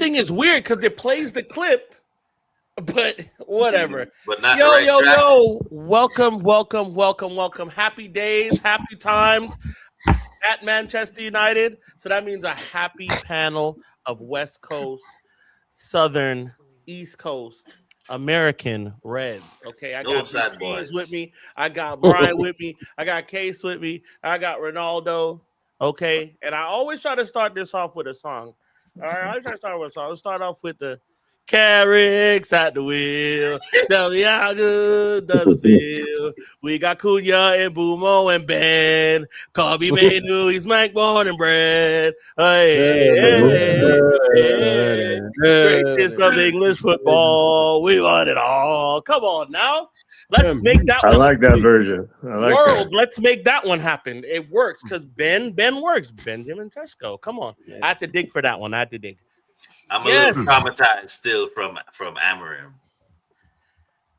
everything is weird because it plays the clip, but whatever. But not Yo, the right yo, track. yo! Welcome! Happy days, happy times at Manchester United. So that means a happy panel of West Coast, Southern, East Coast, American Reds. Okay, I No got sad Cheese boys. with me. I got Brian with me. I got Case with me. I got Ronaldo. Okay, and I always try to start this off with a song. All right, I always try to start with a song. Let's start off with the Carrick's at the wheel. Tell me how good does it feel? We got Cunha and Bumo and Ben. Kobe Manu, he's Mike born and bred. Hey. Greatest of English football. We won it all. Come on now. Let's make that I one. like that version. I like World, that. let's make that one happen. It works because Ben works. Benjamin Tesco. Come on. I had to dig for that one. I had to dig. I'm a Yes. little traumatized still from Amarim.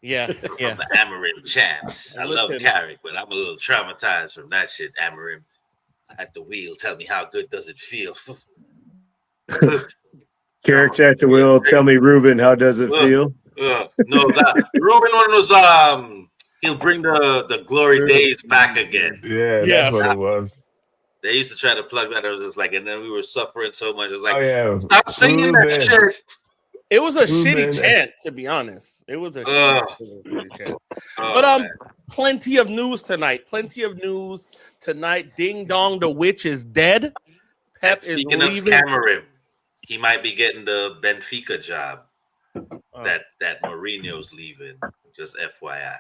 Yeah. From the Amarim chants. I love Carrick, but I'm a little traumatized from that shit. Amarim at the wheel. Tell me how good does it feel? Carrick's at the wheel. Tell me, Ruben, how does it feel? No, that Ruben one was he'll bring the glory days back again. Yeah, that's what it was. They used to try to plug that. It was like, and then we were suffering so much. It was like, Oh, yeah. stop singing that shit. It was a shitty chant, to be honest. It was a shitty chant. But man. plenty of news tonight. Ding dong, the witch is dead. Pep is speaking leaving. Of Cameron, he might be getting the Benfica job. That Mourinho's leaving. Just FYI.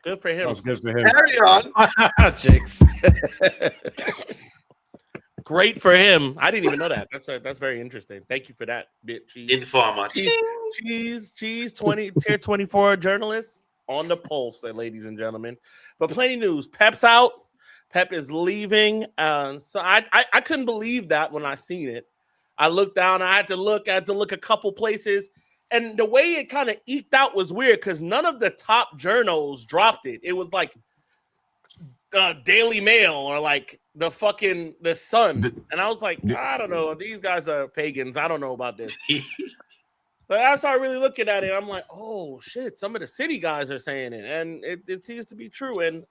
Good for him. That's good for him. Carry on, Chicks. Great for him. I didn't even know that. That's very interesting. Thank you for that bit, Cheese. Informer. Cheese, tier 24 journalist on the pulse, ladies and gentlemen. But plenty news. Pep's out. Pep is leaving. So I couldn't believe that when I seen it. I looked down. I had to look a couple places. And the way it kind of eked out was weird because none of the top journals dropped it. It was like the Daily Mail or like the Sun. And I was like, I don't know. These guys are pagans. I don't know about this. But I started really looking at it. I'm like, oh, shit. Some of the city guys are saying it. And it seems to be true. And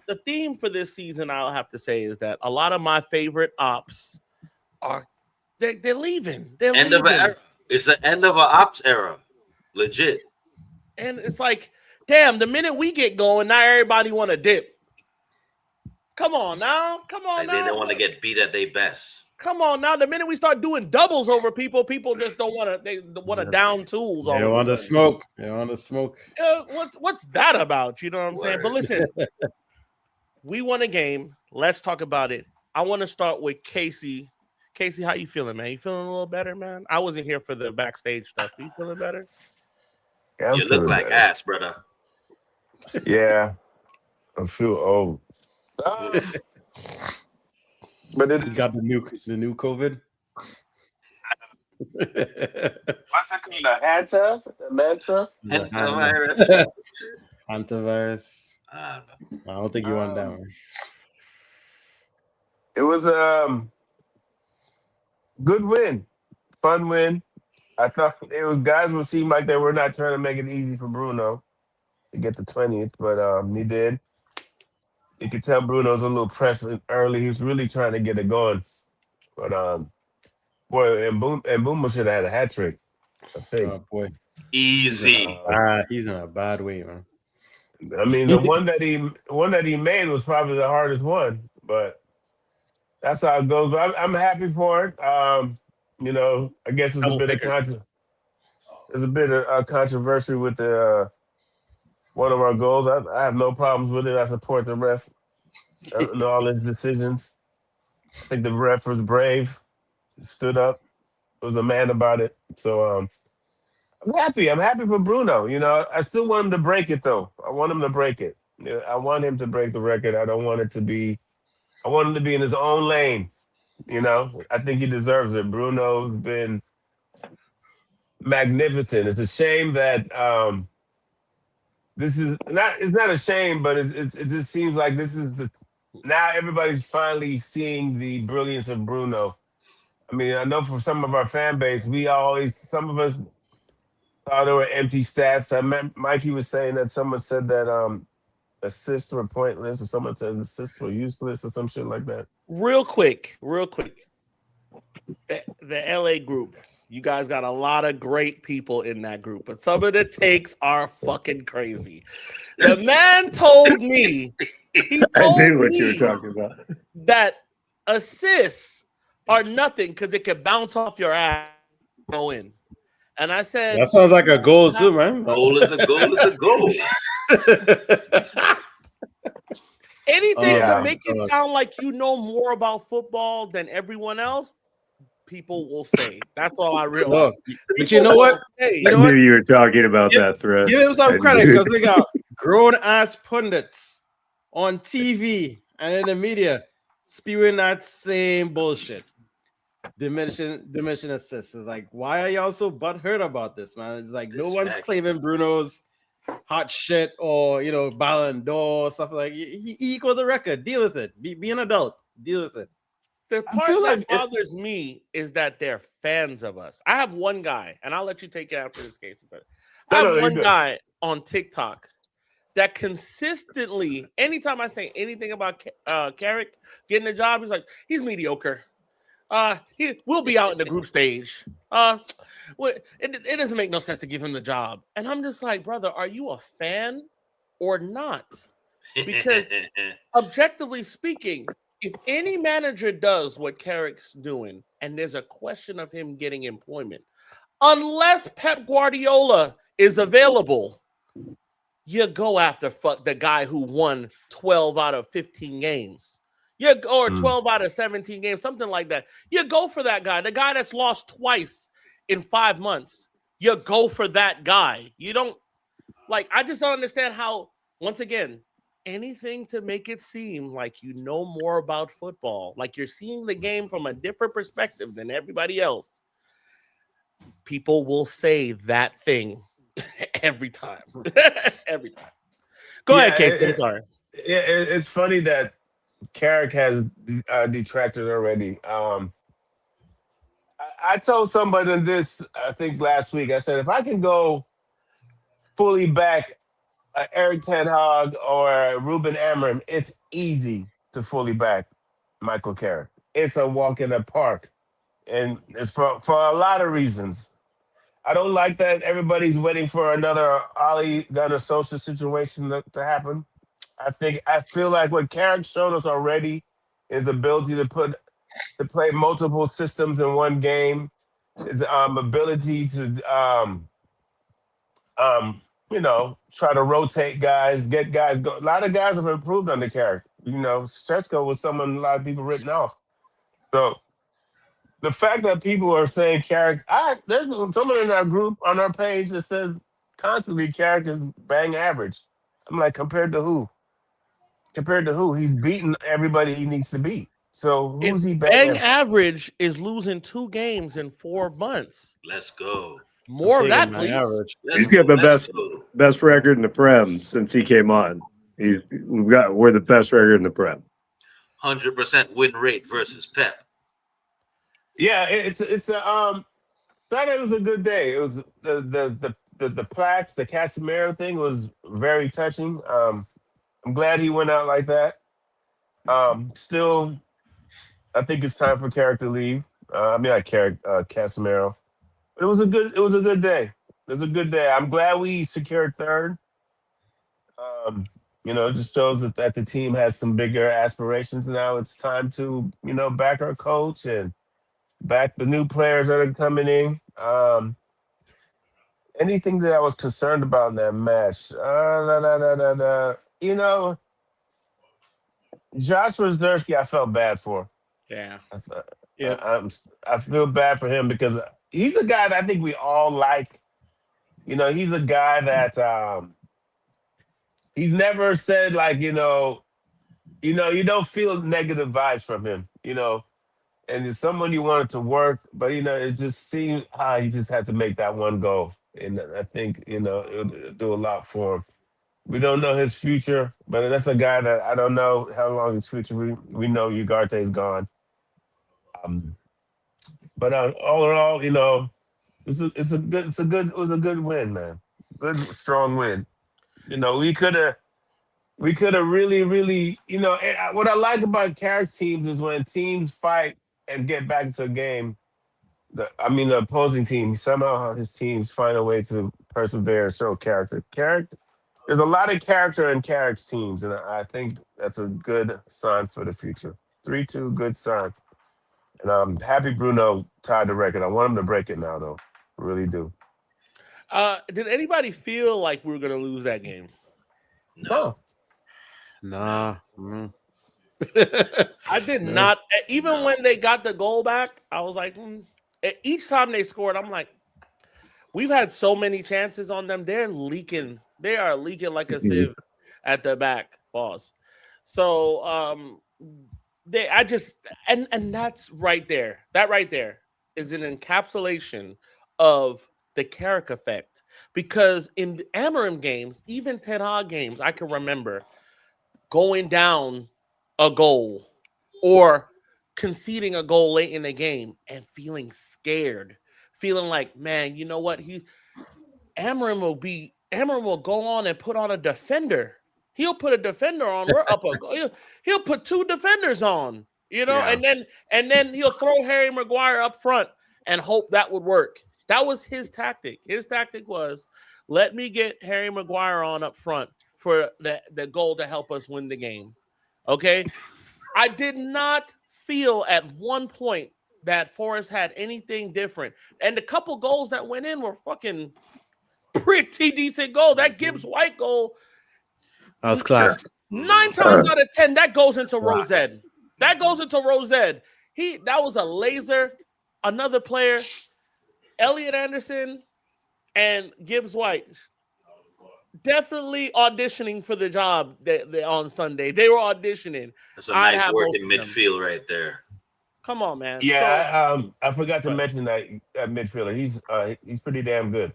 the theme for this season, I'll have to say, is that a lot of my favorite ops they're leaving. They're leaving. It's the end of an ops era. Legit. And it's like, damn, the minute we get going, now everybody want to dip. Come on now. They don't want to get beat at their best. Come on now. The minute we start doing doubles over people just don't want to. They want to down tools. They don't want to smoke. They want to smoke. What's that about? You know what I'm saying? But listen, we won a game. Let's talk about it. I want to start with Casey. Casey, how you feeling, man? You feeling a little better, man? I wasn't here for the backstage stuff. You feeling better? Yeah, you look like ass, brother. Yeah, I feel old. But it got the new COVID. What's it called? The Hanta? The Manta? Antivirus. I don't think you want that one. It was good win, fun win. I thought it was guys would seem like they were not trying to make it easy for Bruno to get the 20th, but he did. You could tell Bruno's a little pressed early. He was really trying to get it going, but boy, and Boom should have had a hat trick. I think. Oh boy, easy. He's in a bad way, man. I mean, the one that he made was probably the hardest one, but. That's how it goes. But I'm happy for it. You know, I guess there's a bit of controversy with the one of our goals. I have no problems with it. I support the ref in all his decisions. I think the ref was brave, stood up, was a man about it. So I'm happy. I'm happy for Bruno. You know, I still want him to break it though. I want him to break it. I want him to break the record. I don't want it to be. I want him to be in his own lane. You know, I think he deserves it. Bruno's been magnificent. It's a shame that this is not. It's not a shame, but it just seems like this is now everybody's finally seeing the brilliance of Bruno. I mean, I know for some of our fan base, some of us thought there were empty stats. Mikey was saying that someone said that assists were pointless, or someone said assists were useless, or some shit like that. Real quick. The LA group. You guys got a lot of great people in that group, but some of the takes are fucking crazy. The man told me, I knew what you were talking about. that assists are nothing because it can bounce off your ass and go in. And I said, That sounds like a goal too, man. Goal is a goal is a goal. anything Yeah. to make it sound like you know more about football than everyone else, people will say. That's all I realize. But you know what? I knew you were talking about that thread. Give him some I credit knew. because they got grown ass pundits on TV and in the media spewing that same bullshit. Diminishing assists. Is like, why are y'all so butthurt about this, man? It's like no one's claiming Bruno's hot shit or Ballon d'Or stuff like. He equaled the record. Deal with it. Be an adult. Deal with it. The part that bothers me is that they're fans of us. I have one guy, and I'll let you take it after this case. But I have one guy on TikTok that consistently, anytime I say anything about Carrick getting a job, he's like, he's mediocre. We'll be out in the group stage. It doesn't make no sense to give him the job. And I'm just like, brother, are you a fan or not? Because objectively speaking, if any manager does what Carrick's doing, and there's a question of him getting employment, unless Pep Guardiola is available, you go after the guy who won 12 out of 15 games. Or 12 out of 17 games, something like that. You go for that guy, the guy that's lost twice in 5 months. You go for that guy. You don't I just don't understand how, once again, anything to make it seem like you know more about football, like you're seeing the game from a different perspective than everybody else. People will say that thing every time. Every time. Go ahead, Casey. I'm sorry. It's funny that Carrick has detractors already. I told somebody this, I think last week, I said, if I can go fully back Eric Ten Hag or Ruben Amorim, it's easy to fully back Michael Carrick. It's a walk in the park. And it's for a lot of reasons. I don't like that everybody's waiting for another Ole Gunnar Solskjaer situation to happen. I feel like what Carrick showed us already is ability to play multiple systems in one game, his ability to try to rotate guys, get guys go. A lot of guys have improved under Carrick. Sesko was someone a lot of people written off. So the fact that people are saying Carrick, there's someone in our group on our page that says constantly Carrick is bang average. I'm like, compared to who? Compared to who? He's beaten everybody he needs to beat. So who's he bang average is losing 2 games in 4 months. Let's go. More of that, please. He's got the best record in the Prem since he came on. We're the best record in the Prem. 100% win rate versus Pep. Yeah, Saturday was a good day. It was the plaques, the Casemiro thing was very touching. I'm glad he went out like that. Still, I think it's time for Carrick to leave. Casemiro. But it was a good day. It was a good day. I'm glad we secured third. It just shows that the team has some bigger aspirations now. It's time to, back our coach and back the new players that are coming in. Anything that I was concerned about in that match? Josh Rosnerski, I felt bad for. Yeah. I feel bad for him because he's a guy that I think we all like. He's a guy that he's never said you don't feel negative vibes from him, and it's someone you wanted to work, but it just seemed he just had to make that one goal. And I think, it'll do a lot for him. We don't know his future, but that's a guy that I don't know how long his future. We know Ugarte's gone. But all in all, it was a good win, man. Good strong win. We could have really, really, what I like about Carrick's teams is when teams fight and get back into a game. The opposing team, somehow his teams find a way to persevere and show character. There's a lot of character in Carrick's teams, and I think that's a good sign for the future. 3-2, good sign. And I'm happy Bruno tied the record. I want him to break it now, though. I really do. Did anybody feel like we were going to lose that game? No. Nah. I did not. Even when they got the goal back, I was like, each time they scored, I'm like, we've had so many chances on them. They're leaking. They are leaking like a sieve at the back, boss. So and that's right there. That right there is an encapsulation of the Carrick effect. Because in the Amorim games, even Ten Hag games, I can remember going down a goal or conceding a goal late in the game and feeling scared, feeling like, man, you know what? Amorim will go on and put on a defender. He'll put a defender on. We're up a goal. He'll put 2 defenders on, Yeah. and then he'll throw Harry Maguire up front and hope that would work. That was his tactic. His tactic was, let me get Harry Maguire on up front for the goal to help us win the game. Okay? I did not feel at one point that Forest had anything different. And the couple goals that went in were fucking pretty decent goal. That Gibbs White goal, That was class. 9 times out of 10, that goes into Rosed. That goes into Rosed. That was a laser. Another player, Elliot Anderson and Gibbs White, definitely auditioning for the job on Sunday. They were auditioning. That's a nice work in midfield right there. Come on, man. Yeah, I forgot to mention that midfielder. He's pretty damn good.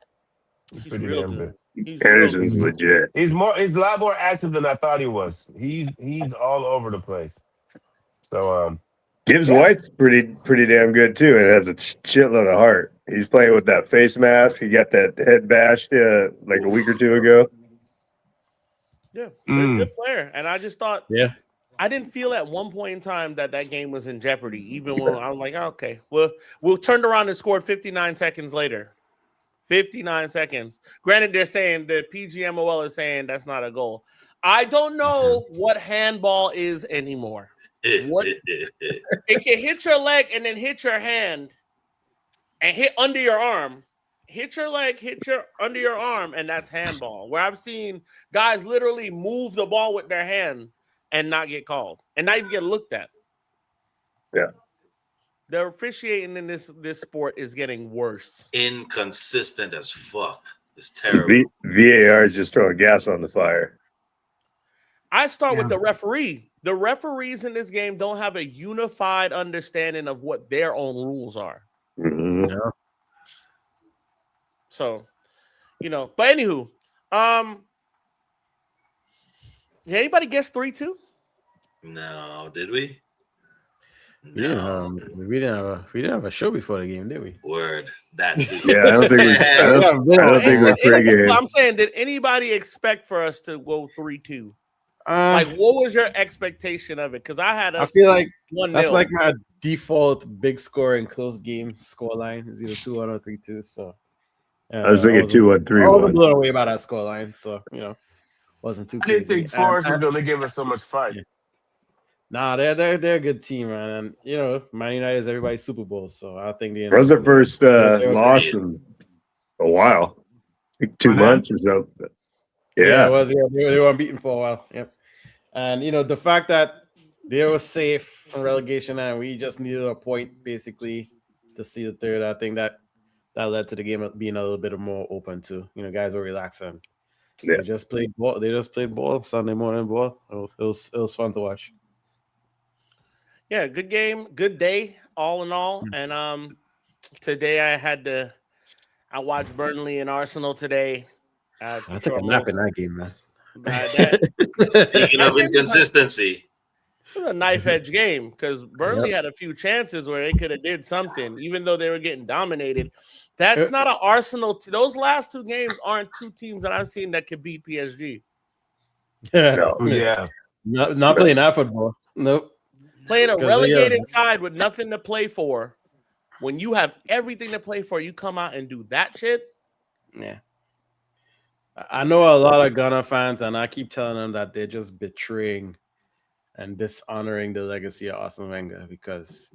He's pretty damn good. Anderson's legit. He's a lot more active than I thought he was. He's all over the place. So Gibbs White's pretty damn good too, and has a shitload of heart. He's playing with that face mask. He got that head bashed like a week or two ago. Yeah, good player. And I just thought, I didn't feel at one point in time that game was in jeopardy, even when I was like, okay, we'll turned around and scored 59 seconds later. 59 seconds. Granted, they're saying the PGMOL is saying that's not a goal. I don't know what handball is anymore. It can hit your leg and then hit your hand and hit under your arm. Hit your leg, under your arm, and that's handball. Where I've seen guys literally move the ball with their hand and not get called and not even get looked at. Yeah. The officiating in this sport is getting worse. Inconsistent as fuck. It's terrible. VAR is just throwing gas on the fire. I start with the referee. The referees in this game don't have a unified understanding of what their own rules are. Mm-hmm. Yeah. So, but anywho, did anybody guess 3-2? No, did we? No. We didn't have a show before the game, did we? Word. That too. Yeah, I don't think we're pre-game. I'm saying, did anybody expect for us to go 3-2? Like, what was your expectation of it? Because I feel like 1-0. That's like my default big score and close game score line is either 2-1 or 3-2. So I was thinking 2-1, 3-1. I wasn't blown away by that score line, so wasn't too I crazy. didn't think Forest was going to give us so much fight. Nah, they're a good team, man. And Man United is everybody's Super Bowl, so I think That was their first loss in a while, like 2 months or so. Yeah, it was. Yeah, they were unbeaten for a while. Yep. And the fact that they were safe from relegation and we just needed a point basically to see the third, I think that led to the game being a little bit more open too. Guys were relaxing. They just played ball. They just played ball Sunday morning ball. It was fun to watch. Yeah, good game, good day, all in all. And today I watched Burnley and Arsenal today. I took a nap in that game, man. Speaking of inconsistency. It was a knife edge game because Burnley had a few chances where they could have did something, even though they were getting dominated. That's not an Arsenal. Those last two games aren't two teams that I've seen that could beat PSG. No. Yeah. Not playing that football. Nope. Playing a 'Cause relegated side with nothing to play for, when you have everything to play for, you come out and do that shit. Yeah. I know a lot of Ghana fans, and I keep telling them that they're just betraying and dishonoring the legacy of Arsene Wenger because,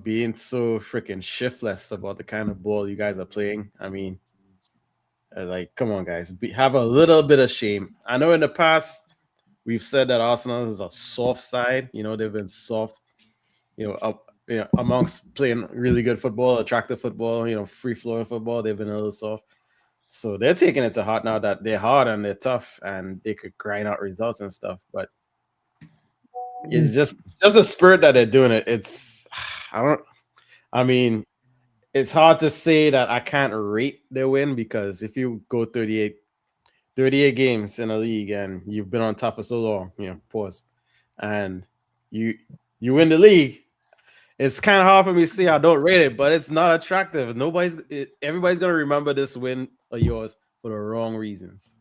being so freaking shiftless about the kind of ball you guys are playing. I mean, like, come on, guys, have a little bit of shame. I know in the past we've said that Arsenal is a soft side. They've been soft, amongst playing really good football, attractive football, free flowing football. They've been a little soft. So they're taking it to heart now that they're hard and they're tough and they could grind out results and stuff. But it's just a spirit that they're doing it. It's it's hard to say that I can't rate their win because if you go 38 games in a league and you've been on top for so long, pause, and you win the league, it's kind of hard for me to say I don't rate it, but it's not attractive. Everybody's gonna remember this win of yours for the wrong reasons.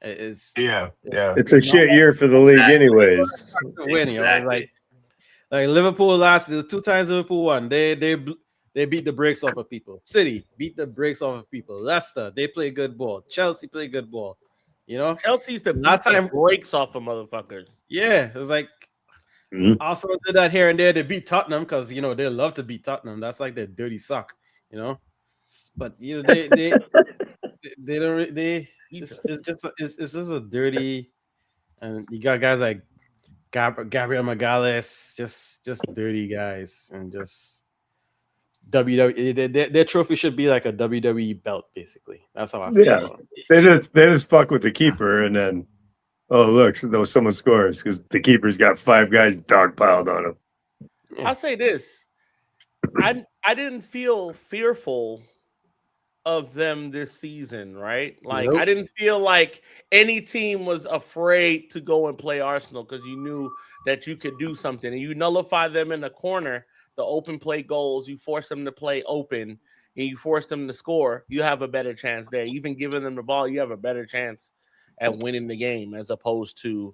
It's a shit year for the league, anyways. Win, like Liverpool the 2 times Liverpool won. They beat the brakes off of people. City beat the brakes off of people. Leicester, they play good ball. Chelsea play good ball. Chelsea's the last time breaks off of motherfuckers. Yeah, it's like Arsenal did that here and there. They beat Tottenham because they love to beat Tottenham. That's like their dirty sock, But they don't. It's just a dirty, and you got guys like Gabriel Magalhaes, just dirty guys, and just WWE. Their trophy should be like a WWE belt, basically. That's how I feel. Yeah, they just fuck with the keeper, and then look, so someone scores because the keeper's got 5 guys dogpiled on him. I'll say this: I didn't feel fearful of them this season, right? Like I didn't feel like any team was afraid to go and play Arsenal because you knew that you could do something, and you nullify them in the corner, the open play goals. You force them to play open, and you force them to score. You have a better chance there. Even giving them the ball, you have a better chance at winning the game as opposed to,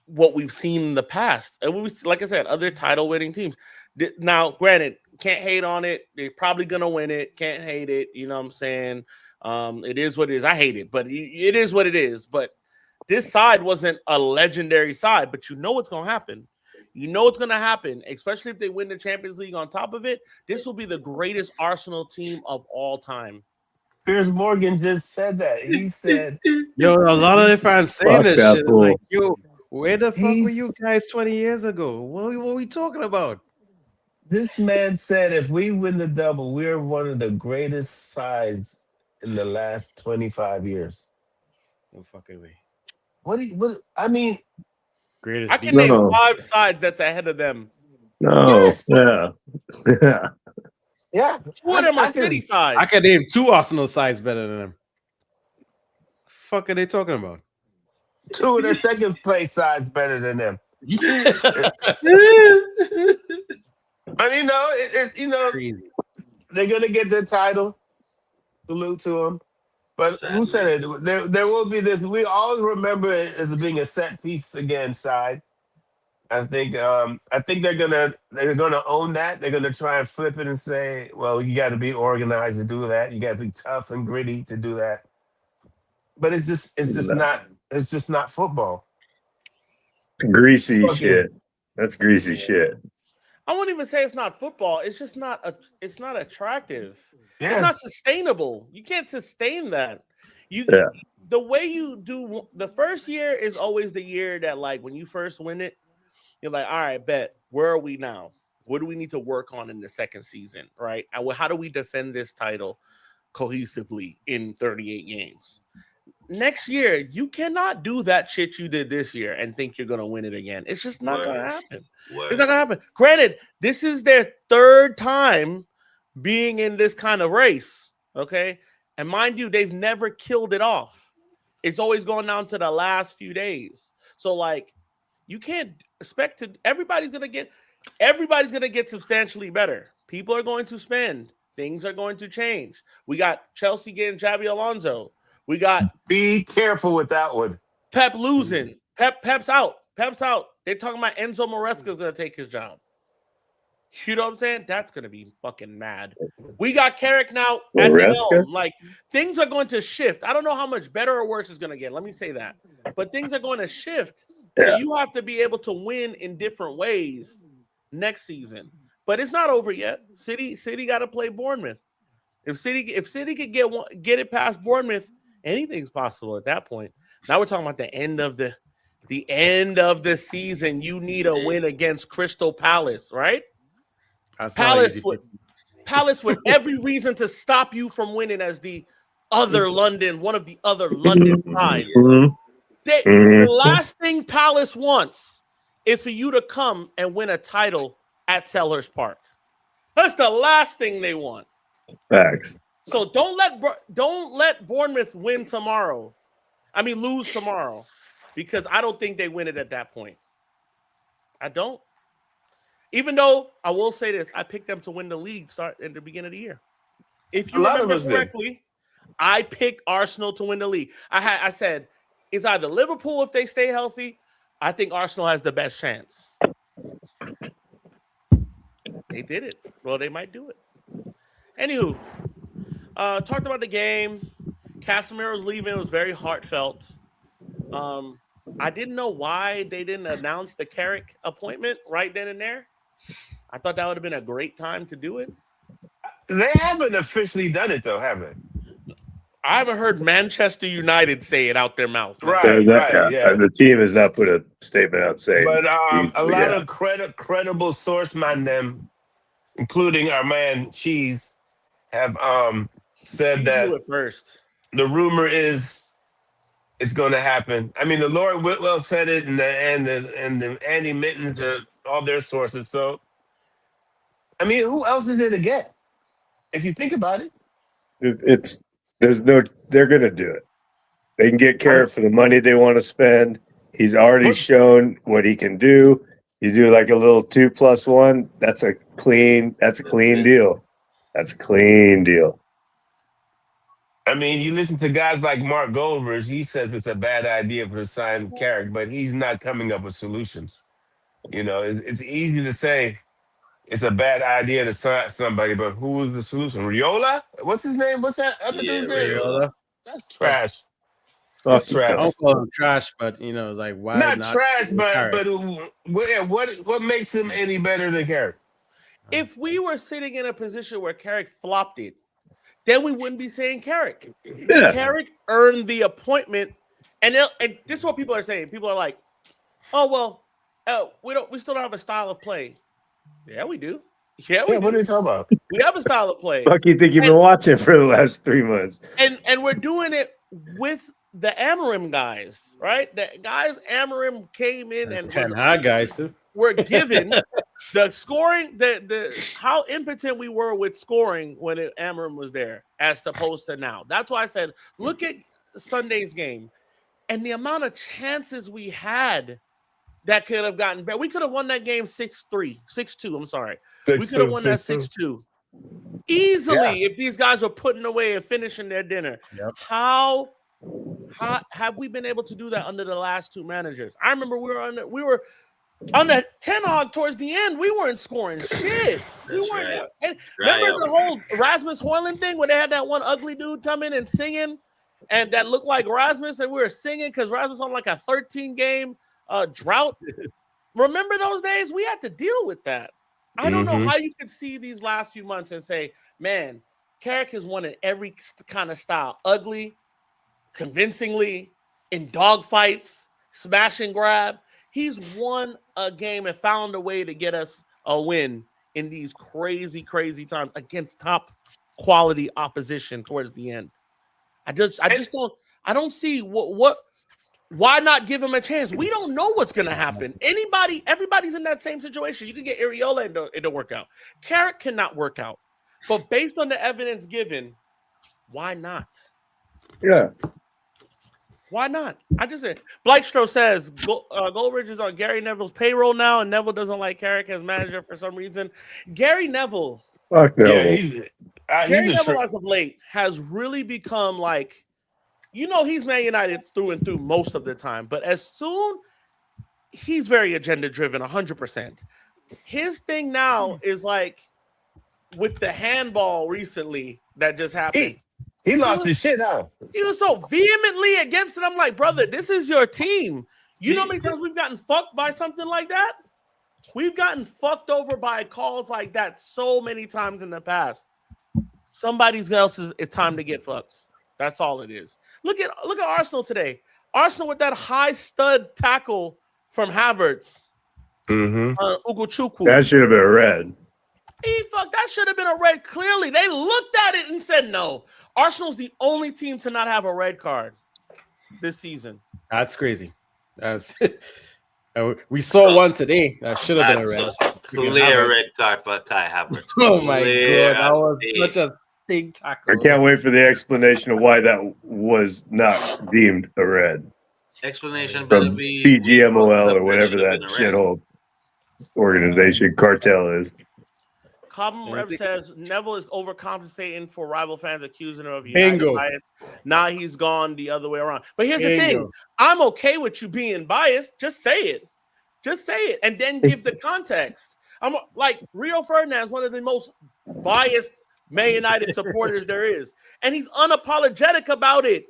what we've seen in the past. And like I said, other title winning teams. Now, granted, can't hate on it. They're probably gonna win it. Can't hate it. You know what I'm saying? It is what it is. I hate it, but it is what it is. But this side wasn't a legendary side, but you know what's gonna happen. You know what's gonna happen, especially if they win the Champions League on top of it. This will be the greatest Arsenal team of all time. Piers Morgan just said that. He said, "Yo, a lot of the fans saying this shit. Like, yo, where the fuck were you guys 20 years ago? What were we talking about?" This man said, "If we win the double, we're one of the greatest sides in the last 25 years." No fucking way. What I mean, greatest. I can name 5 sides that's ahead of them. No, yes. Yeah. 2 of them are City sides. I can name 2 Arsenal sides better than them. Fuck are they talking about? 2 of their second place sides better than them. But Crazy. They're gonna get their title. Salute to them. But who said it? There will be this. We always remember it as being a set piece again side. I think they're gonna own that. They're gonna try and flip it and say, well, you got to be organized to do that. You got to be tough and gritty to do that. But it's just not football. Greasy shit. That's greasy shit. I won't even say it's not football. It's just not it's not attractive. Yeah. It's not sustainable. You can't sustain that. The way you do the first year is always the year that, like, when you first win it, you're like, all right, bet. Where are we now? What do we need to work on in the second season, right? And how do we defend this title cohesively in 38 games? Next year, you cannot do that shit you did this year and think you're going to win it again. It's just not going to happen. It's not going to happen. Granted, this is their 3rd time being in this kind of race, okay? And mind you, they've never killed it off. It's always going down to the last few days. So, like, You can't expect to. Everybody's gonna get substantially better. People are going to spend. Things are going to change. We got Chelsea getting Xabi Alonso. We got Be careful with that one. Pep losing. Pep's out. Pep's out. They're talking about Enzo Maresca's gonna take his job. You know what I'm saying? That's gonna be fucking mad. We got Carrick now at the helm. Like, things are going to shift. I don't know how much better or worse it's gonna get. Let me say that. But things are going to shift. Yeah. So you have to be able to win in different ways next season. But it's not over yet. City got to play Bournemouth. If City could get it past Bournemouth, anything's possible at that point. Now we're talking about the end of the season. You need a win against Crystal Palace, right? Palace with every reason to stop you from winning as the other London, one of the other London sides. The last thing Palace wants is for you to come and win a title at Selhurst Park. That's the last thing they want. Facts. So don't let Bournemouth lose tomorrow, because I don't think they win it at that point. I don't. Even though I will say this, I picked them to win the league start in the beginning of the year. If you remember correctly, I picked Arsenal to win the league. I said it's either Liverpool if they stay healthy. I think Arsenal has the best chance. They did it. Well, they might do it. Anywho, talked about the game. Casemiro's leaving. It was very heartfelt. I didn't know why they didn't announce the Carrick appointment right then and there. I thought that would have been a great time to do it. They haven't officially done it, though, have they? I haven't heard Manchester United say it out their mouth. Right. The team has not put a statement out saying. But a lot of credible sourcemen, them, including our man Cheese, have said that first. The rumor is it's going to happen. I mean, the Lord Whitwell said it, and the Andy Mittens are all their sources. So, I mean, who else is there to get? If you think about it, they're going to do it. They can get Carrot for the money they want to spend. He's already shown what he can do. You do like a little 2+1. That's a clean deal. That's a clean deal. I mean, you listen to guys like Mark Goldberg. He says it's a bad idea for to sign Carrick, but he's not coming up with solutions. You know, it's easy to say it's a bad idea to sign somebody, but who was the solution? Riola? What's his name? What's that other dude's name? Riola. That's trash. That's trash. I don't call him trash, but you know, like why not trash, but what makes him any better than Carrick? If we were sitting in a position where Carrick flopped it, then we wouldn't be saying Carrick. Yeah. Carrick earned the appointment, and this is what people are saying. People are like, "Oh well, we still don't have a style of play." Yeah, we do. Yeah, what are you talking about? We have a style of play. Fuck, you think you've been watching for the last 3 months? And we're doing it with the Amorim guys, right? The guys Amorim came in and Ten Hag guys too. We're given the scoring, how impotent we were with scoring when Amorim was there, as opposed to now. That's why I said, look at Sunday's game and the amount of chances we had that could have gotten better. We could have won that game 6-3, 6-2. I'm sorry. We could have won that 6-2 easily if these guys were putting away and finishing their dinner. Yep. How have we been able to do that under the last two managers? I remember we were on the Ten Hag towards the end, we weren't scoring shit. We weren't. Right. And remember the whole Rasmus Højlund thing where they had that one ugly dude come in and singing, and that looked like Rasmus, and we were singing because Rasmus on like a 13-game drought. Remember those days? We had to deal with that. I don't know how you could see these last few months and say, man, Carrick has won in every kind of style. Ugly, convincingly, in dogfights, smash and grab. He's won a game and found a way to get us a win in these crazy, crazy times against top quality opposition towards the end. I don't see why not give him a chance? We don't know what's going to happen. Everybody's in that same situation. You can get Areola and it'll work out. Carrick cannot work out. But based on the evidence given, why not? Yeah. Why not? I just said Blackstro says Goldridge is on Gary Neville's payroll now, and Neville doesn't like Carrick as manager for some reason. Gary Neville, Fuck no. Yeah, he's Gary a Neville as of late has really become like, he's Man United through and through most of the time, but as soon he's very agenda driven, 100%. His thing now is like with the handball recently that just happened. He lost his shit out. He was so vehemently against it. I'm like, brother, this is your team. You know how many times we've gotten fucked by something like that? We've gotten fucked over by calls like that so many times in the past. Somebody else is it's time to get fucked. That's all it is. Look at Arsenal today. Arsenal with that high stud tackle from Havertz. Ugochukwu. That should have been a red. That should have been a red. Clearly, they looked at it and said no. Arsenal's the only team to not have a red card this season. That's crazy. We saw one today. That should have been a red. Clear red card for Kai Havertz. Oh my god, that was such a big tackle. I can't wait for the explanation of why that was not deemed a red. Explanation From BGMOL or whatever that shithole organization cartel is. Cobham Rev says Neville is overcompensating for rival fans accusing him of Bingo. United bias. Now he's gone the other way around. But here's the thing. I'm okay with you being biased. Just say it. Just say it. And then give the context. I'm like Rio Ferdinand is one of the most biased Man United supporters there is. And he's unapologetic about it.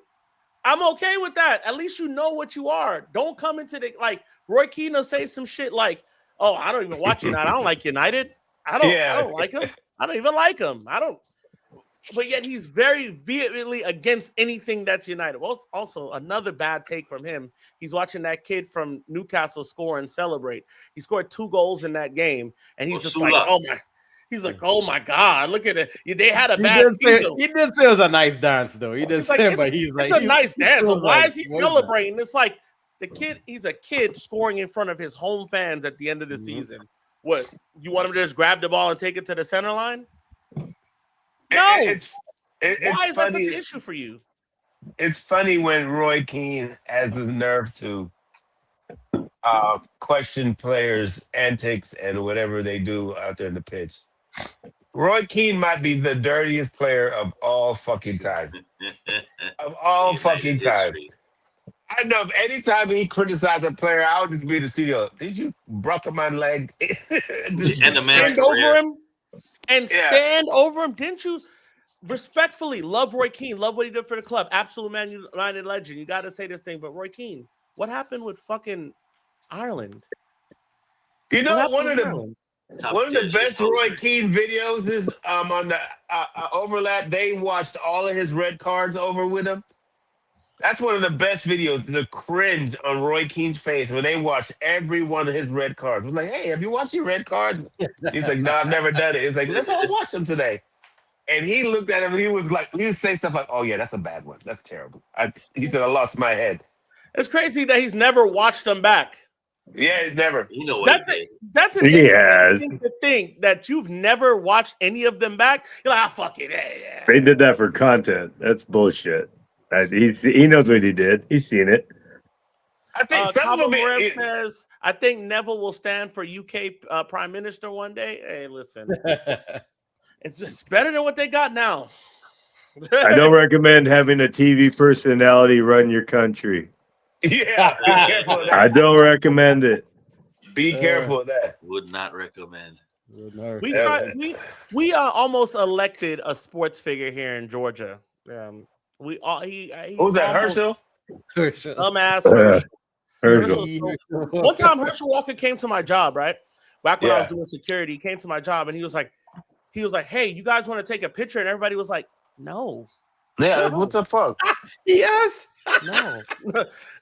I'm okay with that. At least you know what you are. Don't come into the like Roy Keane will say some shit like, oh, I don't even watch United. I don't like United. I don't like him. I don't even like him. But yet he's very vehemently against anything that's United. Well, it's also another bad take from him. He's watching that kid from Newcastle score and celebrate. He scored 2 goals in that game, and he's just like, oh my. He's like, oh my God, look at it. They had a bad season. He did say it was a nice dance, though. He did say, but he's like, it's a nice dance. So why is he celebrating? That. It's like the kid. He's a kid scoring in front of his home fans at the end of the season. What, you want him to just grab the ball and take it to the center line? No. Why is that such an issue for you? It's funny when Roy Keane has the nerve to question players' antics and whatever they do out there in the pitch. Roy Keane might be the dirtiest player of all fucking time. Of all fucking time. I know if anytime he criticized a player, I would just be in the studio. Did you broke my leg? And the stand over him and stand over him. Didn't you respectfully love Roy Keane? Love what he did for the club. Absolute Man United legend. You got to say this thing, but Roy Keane, what happened with fucking Ireland? You know, one of the best Roy Keane videos is on the overlap. They watched all of his red cards over with him. That's one of the best videos. The cringe on Roy Keane's face when they watched every one of his red cards. I was like, hey, have you watched your red card? He's like, no, I've never done it. He's like, let's all watch them today. And he looked at him and he was like, he would say stuff like, oh yeah, that's a bad one. That's terrible. He said, I lost my head. It's crazy that he's never watched them back. Yeah, he's never. You know what that's an interesting thing to think that you've never watched any of them back. You're like, fuck it. Yeah. They did that for content. That's bullshit. He knows what he did. He's seen it. I think some of them says, I think Neville will stand for UK Prime Minister one day. Hey, listen. It's just better than what they got now. I don't recommend having a TV personality run your country. Yeah, be careful of that. I don't recommend it. Be careful of that. Would not recommend. We almost elected a sports figure here in Georgia. Who's that? Herschel? Dumbass Herschel. One time Herschel Walker came to my job, right? Back when I was doing security, he came to my job and he was like, hey, you guys want to take a picture? And everybody was like, no. Yeah, what the fuck? Yes. No.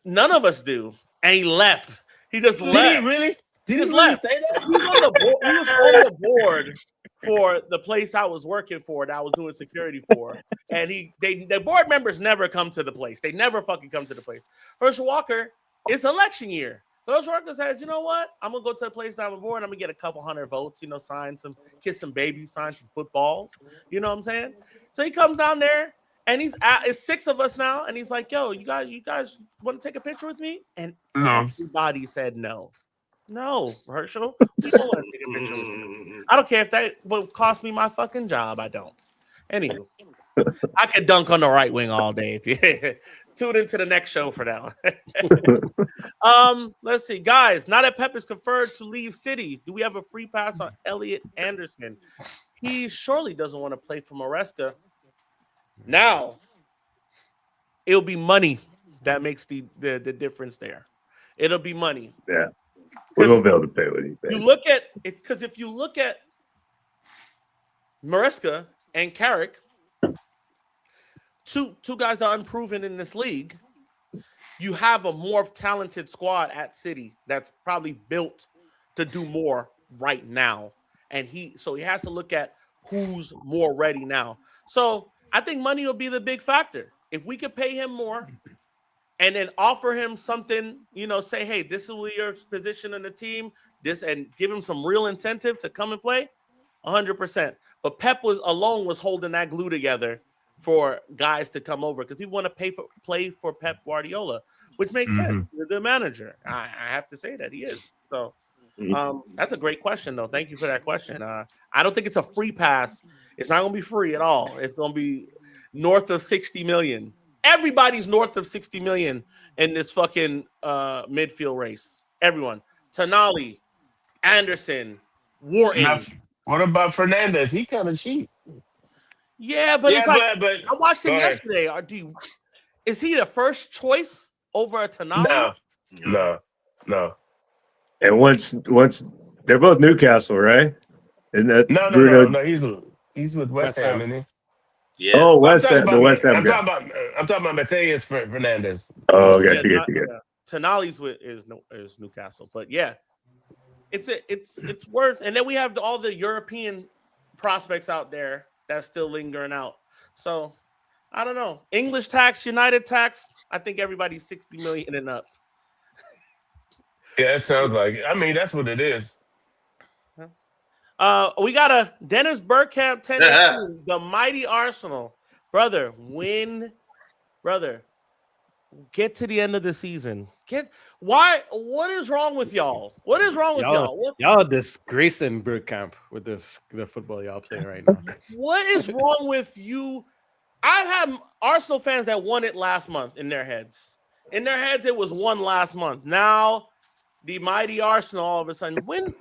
None of us do. And he left. He just left. Did he really? Did he just really say that? He was on the board for the place I was working for that I was doing security for. And the board members never come to the place. They never fucking come to the place. Herschel Walker, it's election year. Herschel Walker says, you know what? I'm going to go to a place I'm board. I'm going to get a couple hundred votes, kiss some babies, sign some footballs. You know what I'm saying? So he comes down there And it's 6 of us now, and he's like, "Yo, you guys want to take a picture with me?" And No. everybody said no. No, Herschel, we don't want to take a picture with you. I don't care if that would cost me my fucking job. I don't. Anywho, I could dunk on the right wing all day. If you tune into the next show for that one. Let's see, guys. Now that Pep is confirmed to leave City, do we have a free pass on Elliot Anderson? He surely doesn't want to play for Maresca. Now, it'll be money that makes the difference there. It'll be money. Yeah. We won't be able to pay what he pays. You look at it, because if you look at Maresca and Carrick, two guys that are unproven in this league, you have a more talented squad at City that's probably built to do more right now. And so he has to look at who's more ready now. So I think money will be the big factor. If we could pay him more and then offer him something, say, hey, this is your position in the team, and give him some real incentive to come and play, 100%. But Pep was holding that glue together for guys to come over because people want to play for Pep Guardiola, which makes sense. He's a good manager. I have to say that he is. So that's a great question, though. Thank you for that question. I don't think it's a free pass. It's not going to be free at all. It's going to be north of 60 million. Everybody's north of 60 million in this fucking midfield race. Everyone. Tonali, Anderson, Wharton. Now, what about Fernandez? He kind of cheap. Yeah, but it's like but I watched him yesterday. Is he the first choice over a Tonali? No. And once they're both Newcastle, right? Isn't that No. He's with West Ham, isn't he? Yeah. Oh, West Ham. The West Ham. I'm talking about Mateus Fernandez. Oh, okay, good. Tonali's is Newcastle, but yeah, it's worth. And then we have all the European prospects out there that's still lingering out. So I don't know. English tax, United tax. I think everybody's 60 million and up. Yeah, it sounds like it. I mean, that's what it is. We got a Dennis Bergkamp 10 the mighty Arsenal. Brother, get to the end of the season. What is wrong with y'all? What is wrong with y'all? Y'all are disgracing Bergkamp with the football y'all playing right now. What is wrong with you? I've had Arsenal fans that won it last month in their heads. In their heads, it was won last month. Now, the mighty Arsenal all of a sudden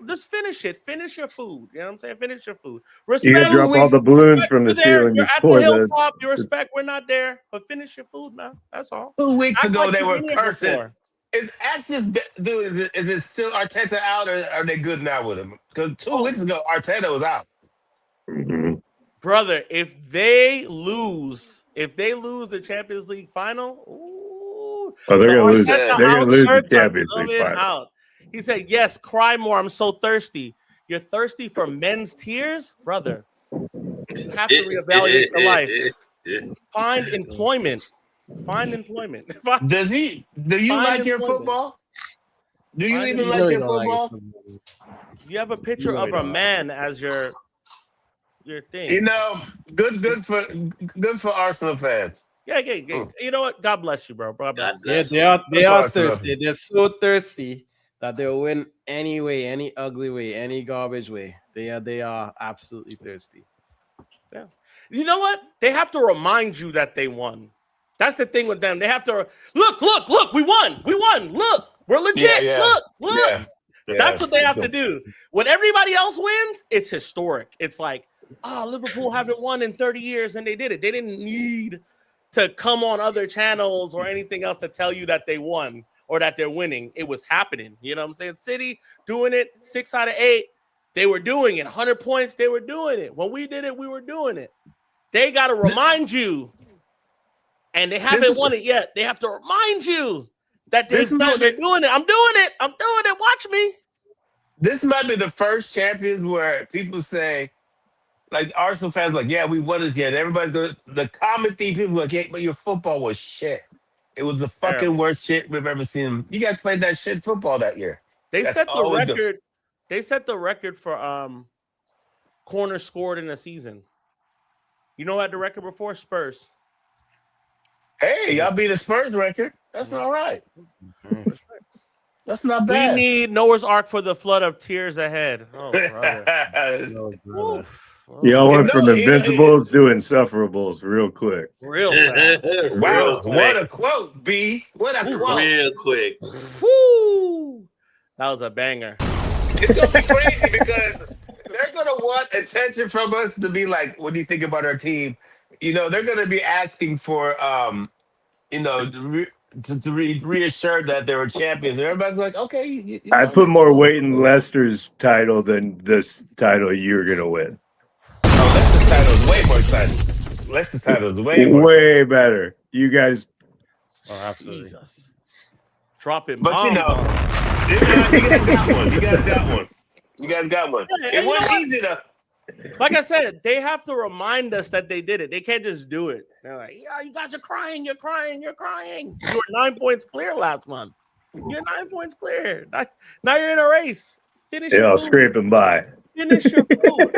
just finish it. Finish your food. You know what I'm saying? Finish your food. Respect. You gotta drop all the balloons from the ceiling. You're at the hilltop. You respect. We're not there, but finish your food, man. That's all. 2 weeks ago, they were cursing. Is it still Arteta out, or are they good now with him? Because 2 weeks ago, Arteta was out. Mm-hmm. Brother, if they lose the Champions League final, they're gonna lose. They're gonna lose the Champions League final. Out. He said, "Yes, cry more. I'm so thirsty. You're thirsty for men's tears, brother. You have to reevaluate your life. Find employment. Do you like your football? Do you even like your football? You have a picture of a man as your thing. You know, good for Arsenal fans. Yeah. You know what? God bless you, bro. God bless you. They are thirsty. They're so thirsty that they'll win any way, any ugly way, any garbage way. They are absolutely thirsty. Yeah. You know what? They have to remind you that they won. That's the thing with them. They have to look. We won. Look, we're legit. Yeah. Look. Yeah. That's what they have to do. When everybody else wins, it's historic. It's like, Liverpool haven't won in 30 years, and they did it. They didn't need to come on other channels or anything else to tell you that they won or that they're winning. It was happening. You know what I'm saying? City doing it, 6 out of 8. They were doing it. 100 points, they were doing it. When we did it, we were doing it. They got to remind you, and they haven't won it yet. They have to remind you that they're doing it. I'm doing it. Watch me. This might be the first Champions where people say, like Arsenal fans, like, yeah, we won this game. Everybody's going. The common theme, people like, yeah, but your football was shit. It was the fucking worst shit we've ever seen. You guys played that shit football that year. They set the record. They set the record for corners scored in a season. You know who had the record before? Spurs. Hey, y'all beat the Spurs record. That's all right. That's not We bad. need Noah's Ark for the flood of tears ahead. Oh, brother. No, brother. Oof. Y'all went No, from Invincibles to Insufferables real quick. Real fast. wow, Real what quick. a quote, B. What a Ooh, quote. Real quick. Woo! That was a banger. It's gonna be crazy because they're gonna want attention from us to be like, what do you think about our team? You know, they're gonna be asking for you know, to reassure that they were champions. And everybody's like, okay, you I know, put you're more cool. weight in Leicester's title than this title you're gonna win. Oh, Leicester's title is way more exciting. Leicester's title is way more exciting. Way better. You guys, Oh, absolutely. Jesus. Dropping But you bombs know, on them. you guys got one. You guys got one. You guys got one. Yeah, It you know wasn't what? easy though. Like I said, they have to remind us that they did it. They can't just do it. They're like, yeah, you guys are crying. You're crying. You're crying. You were 9 points clear last month. You're 9 points clear. Now you're in a race. Finish your y'all food. scraping by. Finish your food.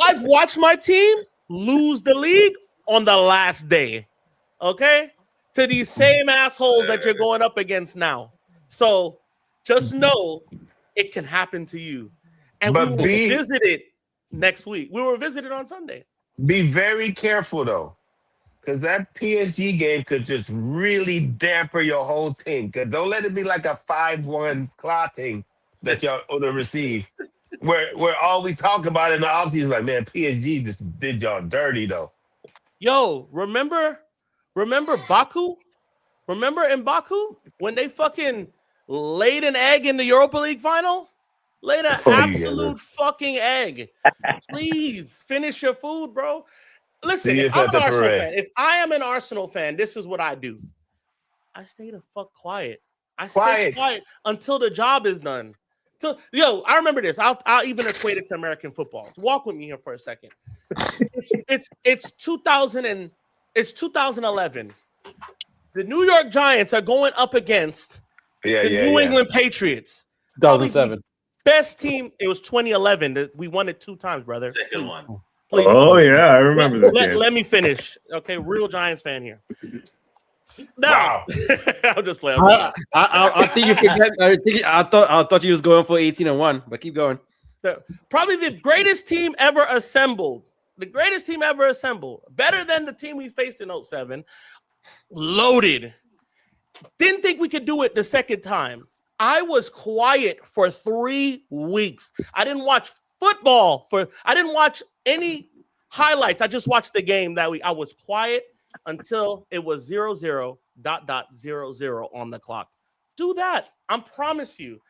I've watched my team lose the league on the last day. Okay? To these same assholes that you're going up against now. So just know it can happen to you. And But we will visit it next week. We will visit it on Sunday. be very careful though. Because that PSG game could just really damper your whole thing. Because don't let it be like a 5-1 clotting that y'all gonna receive. Where all we talk about in the offseason is like, man, PSG just did y'all dirty though. Yo, remember Baku? Remember in Baku when they fucking laid an egg in the Europa League final? Laid an absolute fucking egg. Please finish your food, bro. Listen, See if us I'm at an the Arsenal parade. fan, if I am an Arsenal fan, this is what I do. I stay the fuck quiet. I stay Quiet. quiet until the job is done. I remember this. I'll even equate it to American football. Walk with me here for a second. It's 2011. The New York Giants are going up against the New England Patriots. Probably the 2007. best team. It was 2011 that we won it 2 times, brother. Second one. Please. Oh yeah, I remember this game. Let me finish. Okay, real Giants fan here. Now, I'll just play. I think you forget. I thought you was going for 18-1, but keep going. Probably the greatest team ever assembled. The greatest team ever assembled. Better than the team we faced in 2007. Loaded. Didn't think we could do it the second time. I was quiet for 3 weeks. I didn't watch football I didn't watch any highlights. I just watched the game that week. I was quiet until it was 0-0 ... on the clock. Do that. I promise you,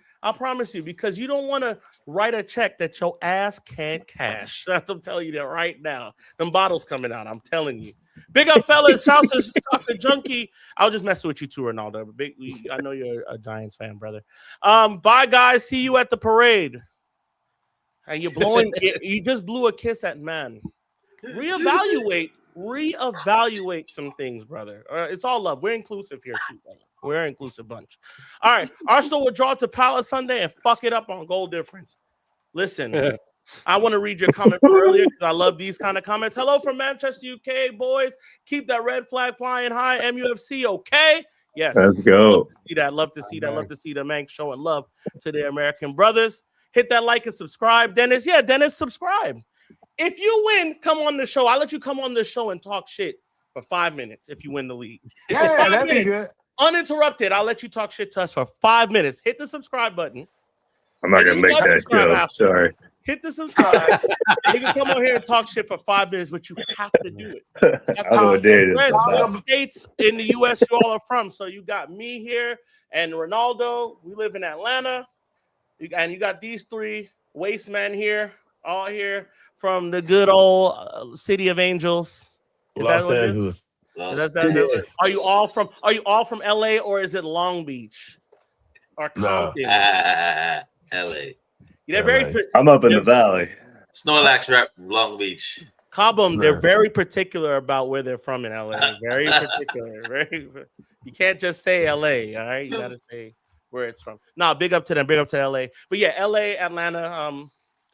because you don't want to write a check that your ass can't cash. I'm telling you that right now. Them bottles coming out. I'm telling you. Big up, fellas. Shouts to Soccer Junkie. I was just messing with you too, Ronaldo. But I know you're a Giants fan, brother. Bye, guys. See you at the parade. And you're blowing. You just blew a kiss at man. Reevaluate some things, brother. It's all love. We're inclusive here too, brother. We're an inclusive bunch. All right. Arsenal will draw to Palace Sunday and fuck it up on goal difference. Listen, I want to read your comment from earlier because I love these kind of comments. Hello from Manchester, UK, boys. Keep that red flag flying high. MUFC, okay? Yes. Let's go. Love to see that. Love to see the man showing love to their American brothers. Hit that like and subscribe. Dennis, subscribe. If you win, come on the show. I'll let you come on the show and talk shit for 5 minutes if you win the league. Yeah, that'd be good. Uninterrupted. I'll let you talk shit to us for 5 minutes. Hit the subscribe button. I'm not gonna make that show. Sorry. Hit the subscribe. You can come on here and talk shit for 5 minutes, but you have to do it. What states in the U.S. you all are from? So you got me here and Ronaldo. We live in Atlanta. And you got these 3 waste men here, all here from the good old city of Angels. Los Angeles. Are you all from LA or is it Long Beach? Or Compton? LA. I'm up in the valley. Snorlax rap Long Beach. Cobham, they're very particular about where they're from in LA. Very particular. You can't just say LA, all right? You gotta say where it's from. Big up to them, big up to LA. But yeah, LA, Atlanta,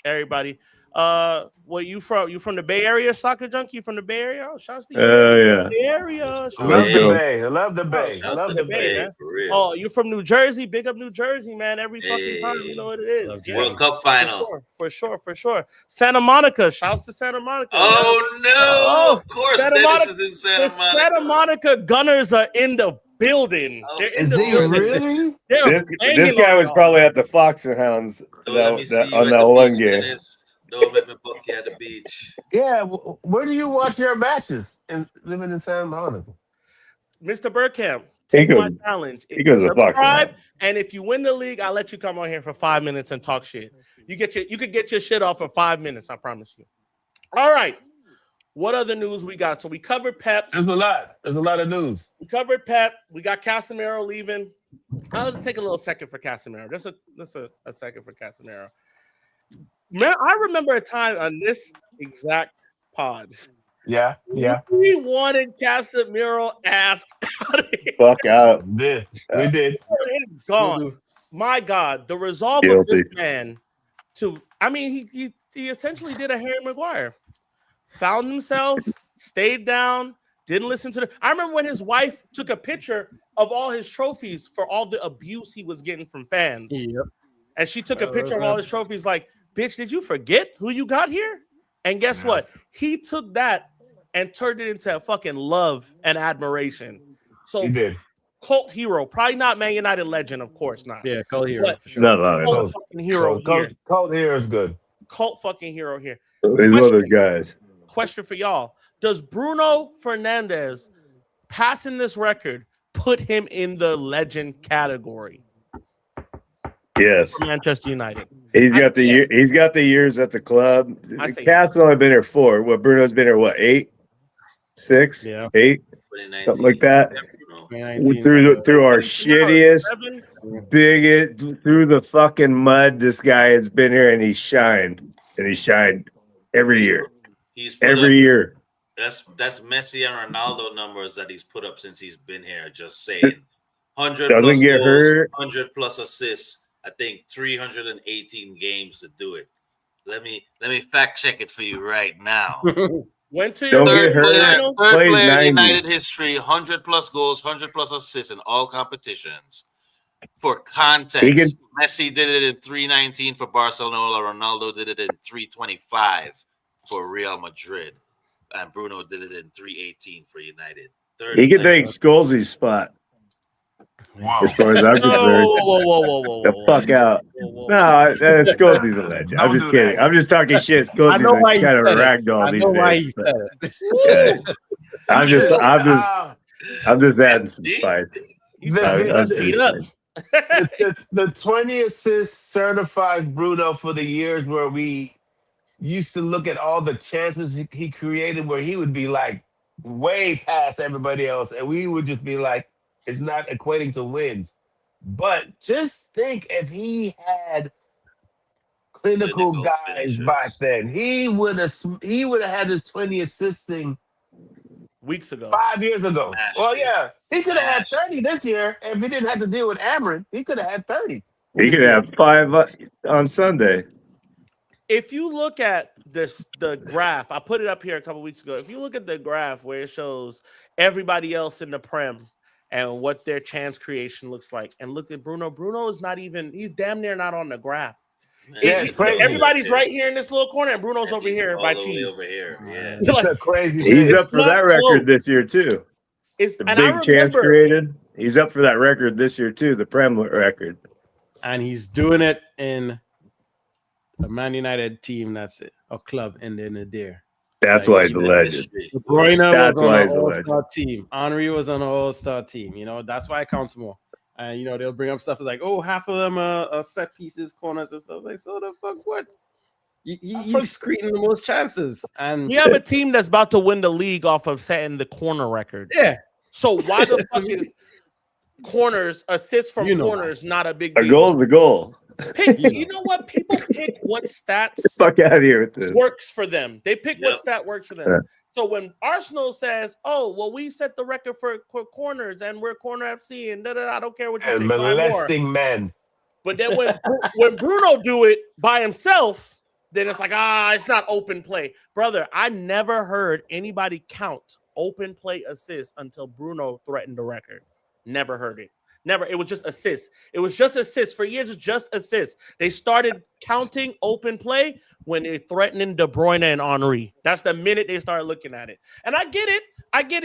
everybody. Where you from? You from the Bay Area, soccer junkie? You from the Bay Area? Oh, shouts to you. Yeah. Bay Area. I Shouts love to the go. Bay. I love the Bay. I shouts love to the the Bay, Bay. man. For real. Oh, you from New Jersey? Big up New Jersey, man. Every fucking time, you know what it is. Love Yeah, World Cup final. for sure. Santa Monica. Shouts to Santa Monica. Oh no! Oh, Of course, Santa Dennis Monica- is in The Santa Monica. Santa Monica Gunners are in the building. Oh, They're in Is the he building. really? They're This banging guy on was y'all. probably at the Fox and Hounds Don't let me see you on at that the one beach, game. Dennis. Don't let me book you at the beach. Yeah. Where do you watch your matches? Living in Santa Monica. Mr. Burkamp, He take my goes- challenge. he goes to Fox and Subscribe, Hounds. and if you win the league, I'll let you come on here for 5 minutes and talk shit. You could get your shit off for 5 minutes. I promise you. All right. What other news we got? So we covered Pep. There's a lot. There's a lot of news. We covered Pep. We got Casemiro leaving. I'll just take a little second for Casemiro. Just a second for Casemiro. Man, I remember a time on this exact pod. Yeah. We wanted Casemiro ass out of here. Fuck out. We did. It's gone. My God, the resolve of Guilty. this man he essentially did a Harry Maguire. Found himself, stayed down, didn't listen to I remember when his wife took a picture of all his trophies for all the abuse he was getting from fans. Yep. And she took a picture of all his trophies like, bitch, did you forget who you got here? And guess what? He took that and turned it into a fucking love and admiration. So He did. cult hero, probably not Man United legend, of course not. Yeah, call here But- for sure. No. Cult fucking hero here. Cold here is good. Cult fucking hero here. He's one of those guys. Question for y'all. Does Bruno Fernandes passing this record put him in the legend category Yes. for Manchester United? He's I got the say yes. he's got the years at the club. I say Cass only been here 4. What Bruno's been here 8? 6? Yeah. 8? 2019. Something like that. Yeah, Bruno. 2019. Through our shittiest, 7? biggest, through the fucking mud, this guy has been here and he's shined every year. He's put Every up, year. That's Messi and Ronaldo numbers that he's put up since he's been here. Just saying, 100 Doesn't plus get goals, hurt. 100 plus assists. I think 318 games to do it. Let me fact check it for you right now. Went to Don't your get hurt. final? Third Plays player 90. in United history, 100 plus goals, 100 plus assists in all competitions. For context, Messi did it in 319 for Barcelona. Ronaldo did it in 325 for Real Madrid. And Bruno did it in 318 for United. He could take Scholes's spot, Wow. as far as I'm concerned. Whoa. The fuck out. No, Scholes's a legend. I'm Don't just do kidding. that. I'm just talking shit. I Scholes's know why you kind of a said it. ragdoll I these know why days. you said it. Yeah. I'm just adding some spice. The 20 assists certified Bruno for the years where we used to look at all the chances he created where he would be like way past everybody else and we would just be like, it's not equating to wins. But just think if he had clinical Clinical guys finishers. back then, he would have had his 20 assisting Weeks ago. 5 years ago. Smashed Well, it. yeah, he could have had Smashed 30 this year. If he didn't have to deal with Amron, he could have had 30. He could have 5 on Sunday. If you look at the graph, I put it up here a couple weeks ago. If you look at the graph where it shows everybody else in the Prem and what their chance creation looks like, and look at Bruno. Bruno is not even, he's damn near not on the graph. Yeah, it's crazy. Everybody's right here in this little corner, and Bruno's over He's here all by the way cheese. over here. Yeah. It's a crazy He's thing. up for not that record close. this year, too. The And I big chance remember- created. He's up for that record this year, too, the Prem record. And he's doing it in a Man United team that's it, a club ending the there. That's why he's a legend. De Bruyne That's was on why an he's a all-star team. Henry was on an all-star team. You know, that's why it counts more. And, you know, they'll bring up stuff like, oh, half of them are set pieces, corners, and stuff. Like, so the fuck what? He's creating the most chances. And We have a team that's about to win the league off of setting the corner record. yeah, So why the fuck is corners, assists from You know corners, not a big A deal? goal's a goal. You know what? People pick what stats Fuck out of here with this. works for them. They pick Yep. what stat works for them. Yeah. So when Arsenal says, "Oh, well, we set the record for corners and we're corner FC," and I don't care what you And say, buy more. molesting men. But then when Bruno do it by himself, then it's like, it's not open play. Brother, I never heard anybody count open play assists until Bruno threatened the record. Never heard it. Never. It was just assists. It was just assists. For years, it's just assists. They started counting open play when they're threatening De Bruyne and Henry. That's the minute they started looking at it. And I get it.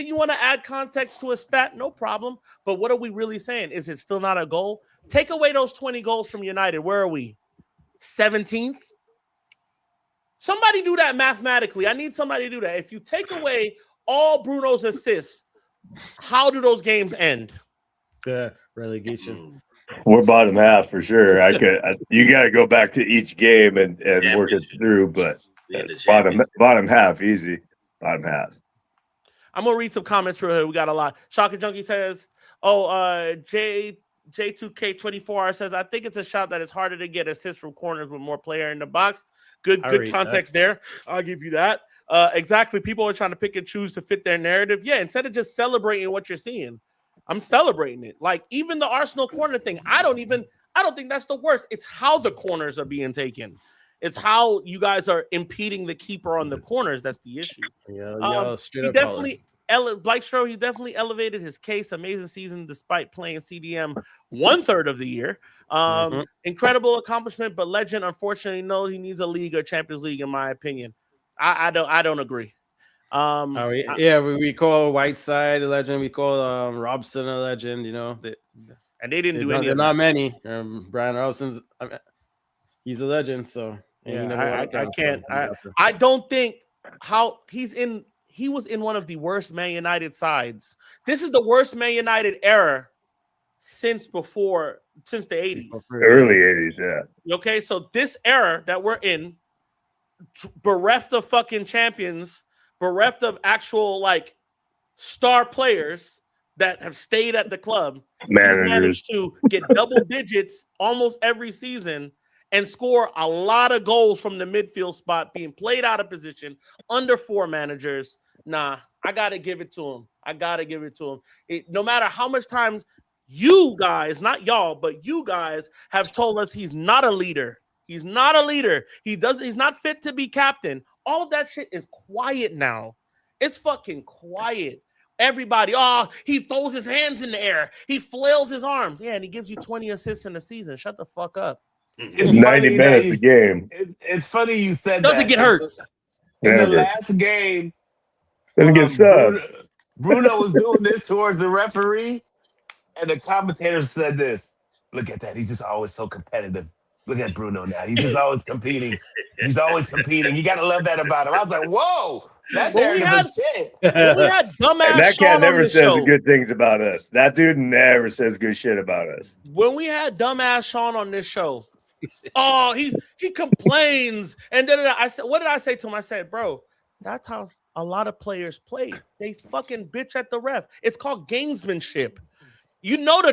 You want to add context to a stat, no problem. But what are we really saying? Is it still not a goal? Take away those 20 goals from United. Where are we? 17th? Somebody do that mathematically. I need somebody to do that. If you take away all Bruno's assists, how do those games end? Relegation. We're bottom half for sure. You got to go back to each game and work it through, but bottom half easy. Bottom half. I'm gonna read some comments through here. We got a lot. Shaka Junkie says, J2K24 says, I think it's a shot that it's harder to get assists from corners with more player in the box. Good context there. I'll give you that. Exactly. People are trying to pick and choose to fit their narrative. Yeah, instead of just celebrating what you're seeing, I'm celebrating it. Like even the Arsenal corner thing, I don't think that's the worst. It's how the corners are being taken. It's how you guys are impeding the keeper on the corners. That's the issue. Yeah, he definitely Blake Stroh, he definitely elevated his case. Amazing season despite playing CDM 1/3 of the year. Incredible accomplishment, but legend. Unfortunately, no, he needs a league or Champions League, in my opinion. I don't agree. We call Whiteside a legend. We call Robson a legend. You know, and they didn't do any. They're not many. Brian Robson's, he's a legend. So yeah, I can't. I don't think how he was in one of the worst Man United sides. This is the worst Man United era since the 80s. Early 80s, yeah. Okay, so this era that we're in, bereft of fucking champions, bereft of actual like star players that have stayed at the club, managed to get double digits almost every season and score a lot of goals from the midfield spot, being played out of position under 4 managers. Nah, I gotta give it to him. No matter how much times you guys, not y'all, but you guys have told us he's not a leader. He's not a leader. He's not fit to be captain. All of that shit is quiet now. It's fucking quiet. Everybody, he throws his hands in the air. He flails his arms. Yeah, and he gives you 20 assists in the season. Shut the fuck up. It's 90 minutes a game. It's funny you said doesn't get hurt. In the last game, doesn't get subbed. Bruno was doing this towards the referee, and the commentators said this. Look at that. He's just always so competitive. Look at Bruno now. He's just always competing. You got to love that about him. I was like, whoa. That narrative is shit. When we had dumbass and that cat never says good things about us. That dude never says good shit about us. When we had dumbass Sean on this show, he complains. And then I said, what did I say to him? I said, bro, that's how a lot of players play. They fucking bitch at the ref. It's called gamesmanship. You know the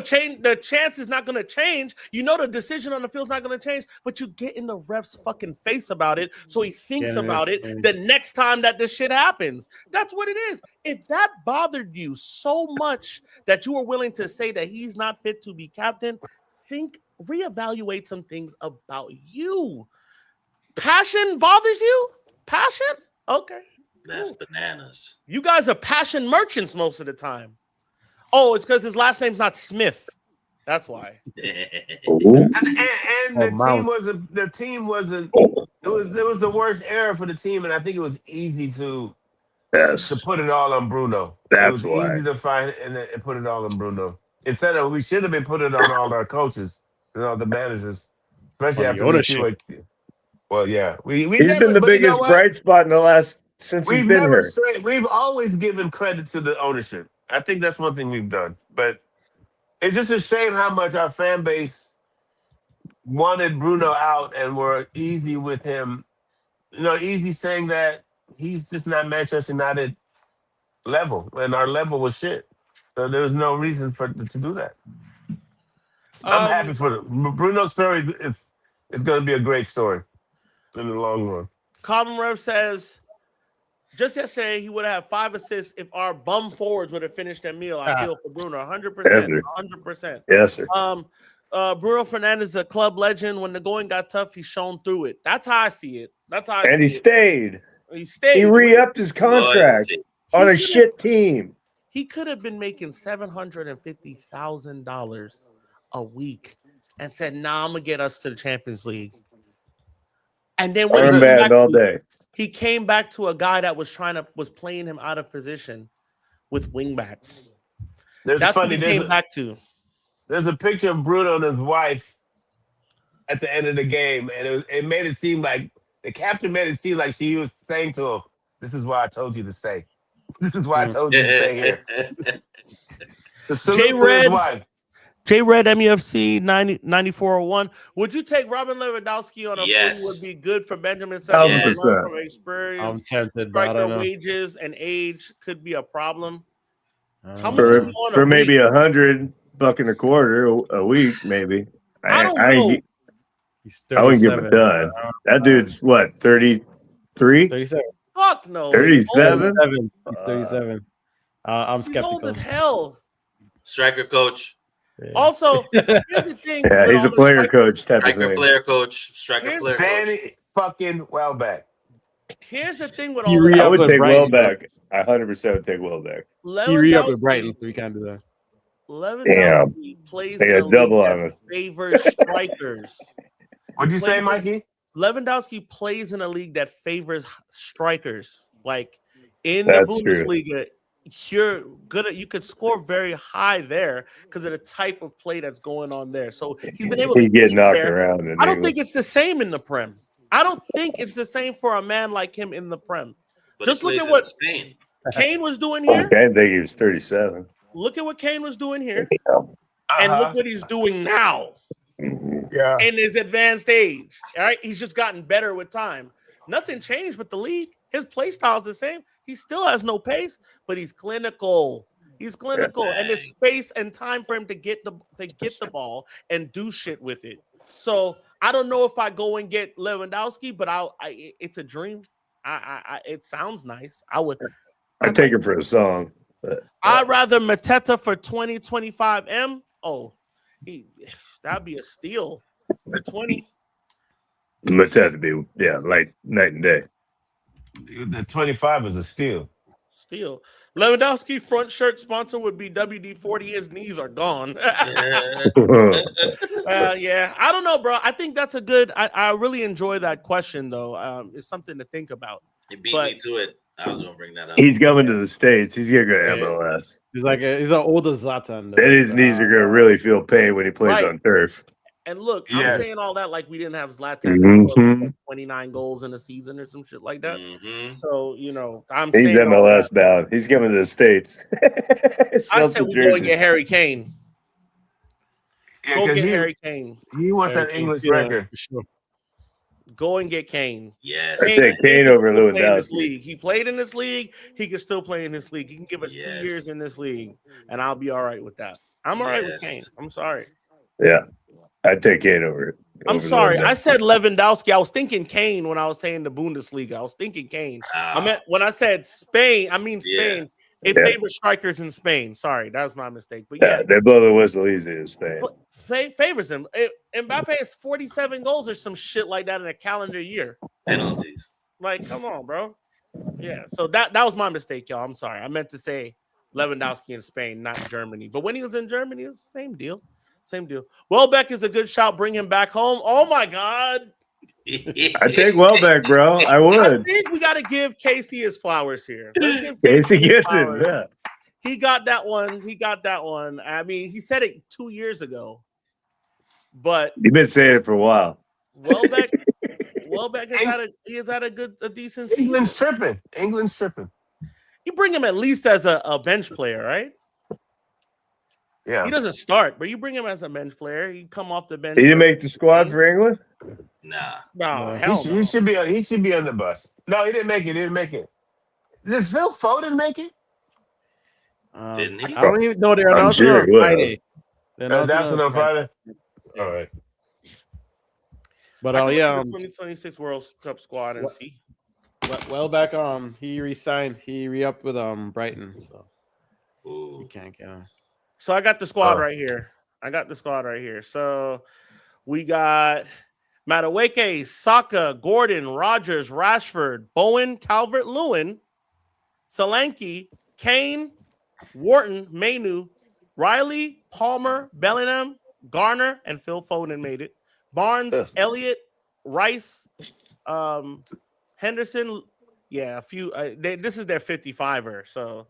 chance is not going to change. You know the decision on the field is not going to change, but you get in the ref's fucking face about it so he thinks about it the next time that this shit happens. That's what it is. If that bothered you so much that you were willing to say that he's not fit to be captain, reevaluate some things about you. Passion bothers you? Passion? Okay. That's bananas. You guys are passion merchants most of the time. Oh, it's because his last name's not Smith. That's why. And the team wasn't. It was the worst era for the team, and I think it was easy to put it all on Bruno. That's it was easy to find and put it all on Bruno. Instead of we should have been putting it on all our coaches and all the managers, especially after we see what. Well, yeah, he's been the biggest bright spot in the last since he's been here. We've always given credit to the ownership. I think that's one thing we've done, but it's just a shame how much our fan base wanted Bruno out and were easy with him. Easy saying that he's just not Manchester United level, and our level was shit. So there was no reason to do that. I'm happy for Bruno's story. It's going to be a great story in the long run. Common Rev says, just yesterday, he would have 5 assists if our bum forwards would have finished that meal. I feel for Bruno, 100%. 100%. Yes, sir. Bruno Fernandes is a club legend. When the going got tough, he's shown through it. That's how I see it. That's how I And he see it. stayed. He stayed. He re-upped his contract Loyalty. on a could've- shit team. He could have been making $750,000 a week and said, "Nah, I'm gonna get us to the Champions League." And then when he came Armband back all to- day. he came back to a guy that was playing him out of position with wingbacks. There's That's funny. what he came back to. There's a picture of Bruno and his wife at the end of the game, and it made it seem like the captain made it seem like she was saying to him, "This is why I told you to stay. This is why I told you to stay here." So salute to his Red. wife. J-Red MUFC 9401. Would you take Robin Lewandowski on a Yes. free would be good for Benjamin Sesko? Yes. From I'm experience, tempted, but I striker don't know. wages and age could be a problem. How much For, is he on a for maybe week? $100 and a quarter a week, maybe. I don't know. He's I wouldn't give 37. him a ton. That dude's what, 33? 37. Fuck no. 37? 37. He's 37. I'm He's old skeptical. as hell. Striker coach, Yeah. Also, here's the thing. Yeah, with he's a all the player strikers- coach type of striker thing. player coach, striker Here's player coach. Danny fucking Welbeck. Here's the thing with He all re- the I would with take Brighton, Welbeck. I 100% would take Welbeck. He re-upped with Lewandowski, Brighton, so we can't do that. Lewandowski plays They in a got double league on that us. favors strikers. What'd you say, Plays- Mikey? Lewandowski plays in a league that favors strikers. Like in the That's true. Bundesliga, you're good at, you could score very high there because of the type of play that's going on there. So he's been able to He get get knocked there. around. In I don't England. think it's the same in the Prem. I don't think it's the same for a man like him in the Prem. But Just he look plays at in what Spain. Kane was doing I here. didn't think he was 37. Look at what Kane was doing here, Uh-huh. and look what he's doing now Mhm. Yeah. in his advanced age. All right, he's just gotten better with time. Nothing changed with the league. His play style is the same. He still has no pace, but he's clinical. He's clinical, and there's space and time for him to get the ball and do shit with it. So I don't know if I go and get Lewandowski, but it's a dream. It sounds nice. I'd take it for a song. But I'd rather Mateta for 20-25 M. Oh, that'd be a steal for 20. Mateta to be, like night and day. The 25 is a steal. Steal. Lewandowski front shirt sponsor would be WD-40. His knees are gone. Yeah, I don't know, bro. I think that's a good. I really enjoy that question, though. It's something to think about. He beat But- me to it. I was gonna bring that up. He's coming to the States. He's going to go to Yeah. MLS. He's an older Zlatan. though. Then his knees are going to really feel pain when he plays Right. on turf. And look, Yes. I'm saying all that like we didn't have Zlatan that scored Mhm. 29 goals in a season or some shit like that. Mhm. So I'm He's saying all MLS that. bound. He's coming to the States. I Sells said the we go and jersey. get Harry Kane. Yeah, Go 'cause get he, Harry Kane. he wants that Harry Kane, English yeah, record. for sure. Go and get Kane. Yes. I take Kane can over still play in this Lewandowski. league. He played in this league. He can still play in this league. He can give us 2 Yes. years in this league, and I'll be all right with that. I'm all right with Yes. Kane. I'm sorry. Yeah. I'd take Kane over it. I'm over sorry. I Lewandowski. said Lewandowski. I was thinking Kane when I was saying the Bundesliga. I was thinking Kane. I meant when I said Spain, I mean Spain. It Yeah. favors strikers in Spain. Sorry, that was my mistake. But Yeah, yeah, they blow the whistle easy in Spain. favors him. Mbappe has 47 goals or some shit like that in a calendar year. penalties. Like, come on, bro. Yeah. So that was my mistake, y'all. I'm sorry. I meant to say Lewandowski in Spain, not Germany. But when he was in Germany, it was the same deal. Same deal. Welbeck is a good shout. Bring him back home. Oh my God. I'd take Welbeck, bro. I I would. think we got to give Casey his flowers here. Let's give Casey his gets it. flowers. Yeah. He got that one. He got that one. I mean, he said it 2 years ago. But You've been saying it for a while. Welbeck has had a decent season. England's tripping. England's tripping. You bring him at least as a bench player, right? Yeah. He doesn't start, but you bring him as a bench player. You come off the bench. He didn't make the squad for England? Nah. No, No. hell no. He should be on the bus. No, he didn't make it. He didn't make it. Did Phil Foden make it? Didn't he? I don't even know. They're I'm announcing sure on he will. Friday. They're announcing That's on Friday. All right. But I can look yeah, at the 2026 World Cup squad and see. Welbeck, he re-signed. He re-upped with Brighton, so Ooh. you can't get him. So I got the squad Oh. right here. So we got Madueke, Saka, Gordon, Rogers, Rashford, Bowen, Calvert-Lewin, Solanke, Kane, Wharton, Mainu, Riley, Palmer, Bellingham, Garner, and Phil Foden made it. Barnes, Elliott, Rice, Henderson. Yeah, a few. This is their 55er, so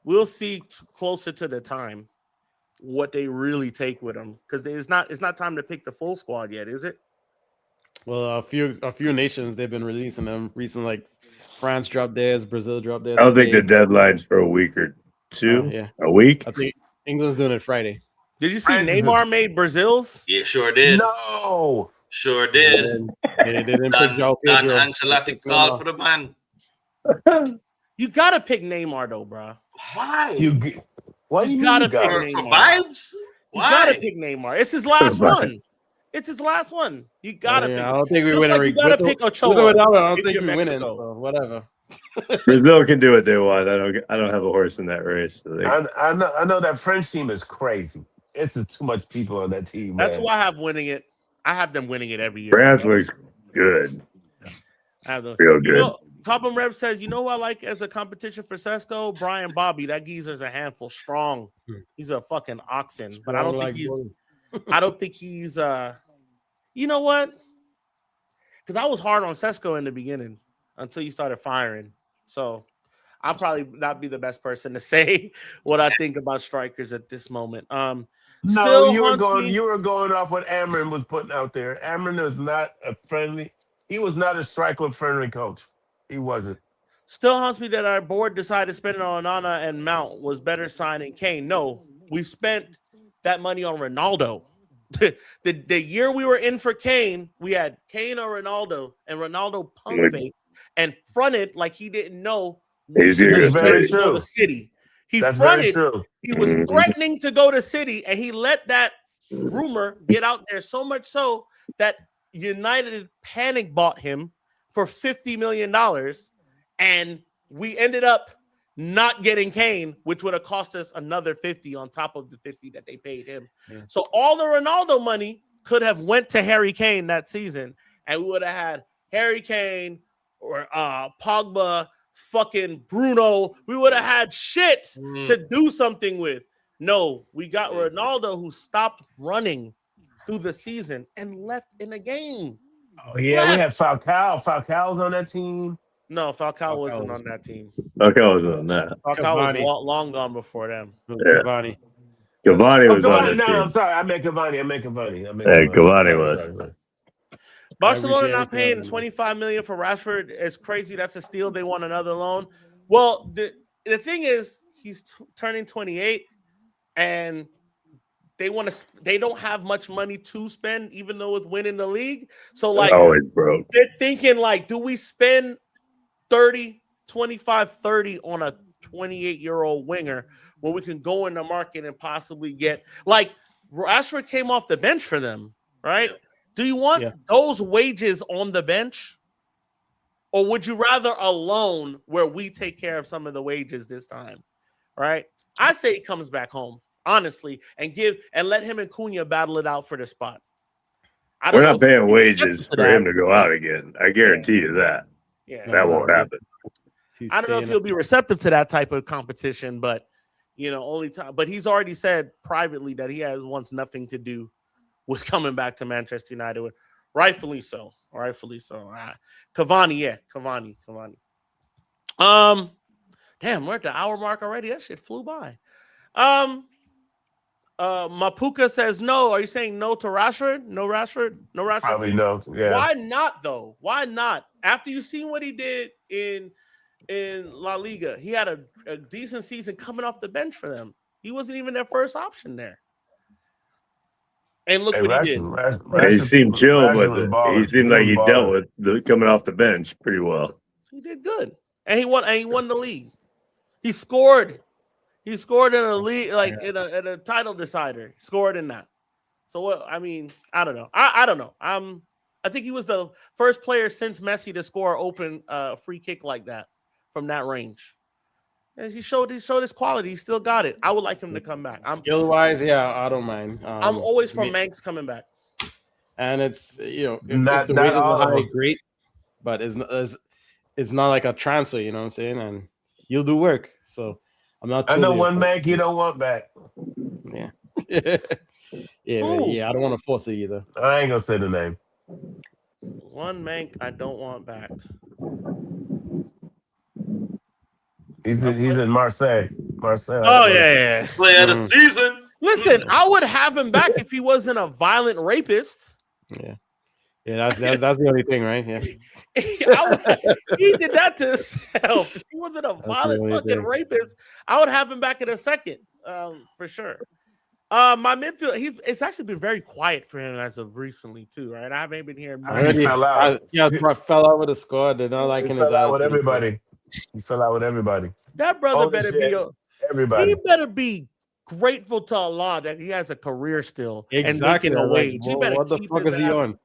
we'll see closer to the time what they really take with them, because it's not time to pick the full squad yet, is it? Well, a few nations they've been releasing them recently, like France dropped theirs, Brazil dropped theirs. I don't think the today. deadline's for a week or two. Yeah. A week? I think England's doing it Friday. Did you see France is Neymar made Brazil's? Yeah, sure did. No. Sure did. They didn't pick Don João Pedro. Ancelotti called for the man. You gotta pick Neymar though, bro. Why? Why do you gotta mean you got pick it? For Neymar. vibes? You Why? gotta pick Neymar. It's his last Right. one. It's his last one. You gotta pick. I don't think we Just win. like you gotta pick Ochoa. I don't if think you're we winning. Mexico. So whatever. Brazil can do what they want. I don't have a horse in that race. So I know that French team is crazy. It's just too much people on that team. That's man. why I have winning it. I have them winning it every year. France looks good. I have them. Real You good. know, Cobham Rev says, you know who I like as a competition for Sesko? Brian Bobby. That geezer's a handful. Strong. He's a fucking oxen. But I don't think he's you know what? Because I was hard on Sesko in the beginning until you started firing. So I'll probably not be the best person to say what I think about strikers at this moment. No, Still you were haunts going. me. You were going off what Amron was putting out there. Amron was not a friendly. He was not a striker-friendly coach. He wasn't. Still haunts me that our board decided spending on Onana and Mount was better signing Kane. No, we spent that money on Ronaldo. the year we were in for Kane, we had Kane or Ronaldo, and Ronaldo pump fake and fronted like he didn't know He's he here was to going stay. to go to City. He That's very fronted. true. He was Mhm. threatening to go to City, and he let that rumor get out there so much so that United panic bought him for $50 million, and we ended up not getting Kane, which would have cost us another 50 on top of the 50 that they paid him. Yeah. So all the Ronaldo money could have went to Harry Kane that season, and we would have had Harry Kane or Pogba, fucking Bruno. We would have had shit to do something with. No, we got Ronaldo, who stopped running through the season and left in the game. Oh yeah, we had Falcao. Falcao's on that team. No, Falcao wasn't on that team. Okay, I was on that. Falcao Cavani. was long gone before them. Yeah. Cavani. Cavani was on Cavani, that no, I'm team. sorry. I meant Cavani. Hey, Cavani was. Sorry. Barcelona appreciate not it, paying Cavani. $25 million for Rashford is crazy. That's a steal. They want another loan. Well, the thing is, he's turning 28, and they don't have much money to spend, even though it's winning the league. So like, Always broke. they're thinking like, do we spend 30 on a 28-year-old winger when we can go in the market and possibly get, like, Rashford came off the bench for them, right? Yeah. Do you want those wages on the bench? Or would you rather a loan where we take care of some of the wages this time, right? I say he comes back home, honestly, and let him and Cunha battle it out for the spot. We're not paying if he's wages receptive for that. him to go out again. I guarantee you that. Yeah, That won't happen. He's I don't know if staying he'll up. be receptive to that type of competition, but only time. But he's already said privately that he wants nothing to do with coming back to Manchester United. Rightfully so. Cavani. Damn, we're at the hour mark already. That shit flew by. Mapuka says no. Are you saying no to Rashford? No Rashford? Probably no. Yeah. Why not though? Why not? After you've seen what he did in La Liga, he had a decent season coming off the bench for them. He wasn't even their first option there. And look what he did. He seemed chill Rashford with was it. balling. He seemed He like was he balling. dealt with coming off the bench pretty well. He did good, and he won the league. He scored. He scored in a league, like in a title decider. He scored in that. So what? I mean, I don't know. I don't know. I think he was the first player since Messi to score open free kick like that from that range. And he showed his quality. He still got it. I would like him to come back. Skill wise, yeah, I don't mind. I'm always for Manx coming back. and it's if Not the not wages all are of high, them. great, but it's not like a transfer. You know what I'm saying? And he'll do work. So I'm not I know totally one opposed Mank to you it. don't want back. Yeah. Yeah, but Ooh, yeah, I don't want to force it either. I ain't gonna say the name. one Mank I don't want back. He's in Marseille. Marseille. Oh Marseille. yeah. Play of the Mhm. season. Listen, I would have him back if he wasn't a violent rapist. Yeah. Yeah, that's the only thing, right? Yeah. He did that to himself. If he wasn't a That's the violent only fucking thing. rapist, I would have him back in a second, for sure. My midfield, it's actually been very quiet for him as of recently too, right? I haven't been hearing I much. heard he fell out. Fell out with the squad. They're not He liking his fell out with attitude. everybody. He fell out with everybody. That brother better be Ownership, he everybody. better be grateful to Allah that he has a career still Exactly. and making a Like, wage. He better what the keep fuck his is he ass. on?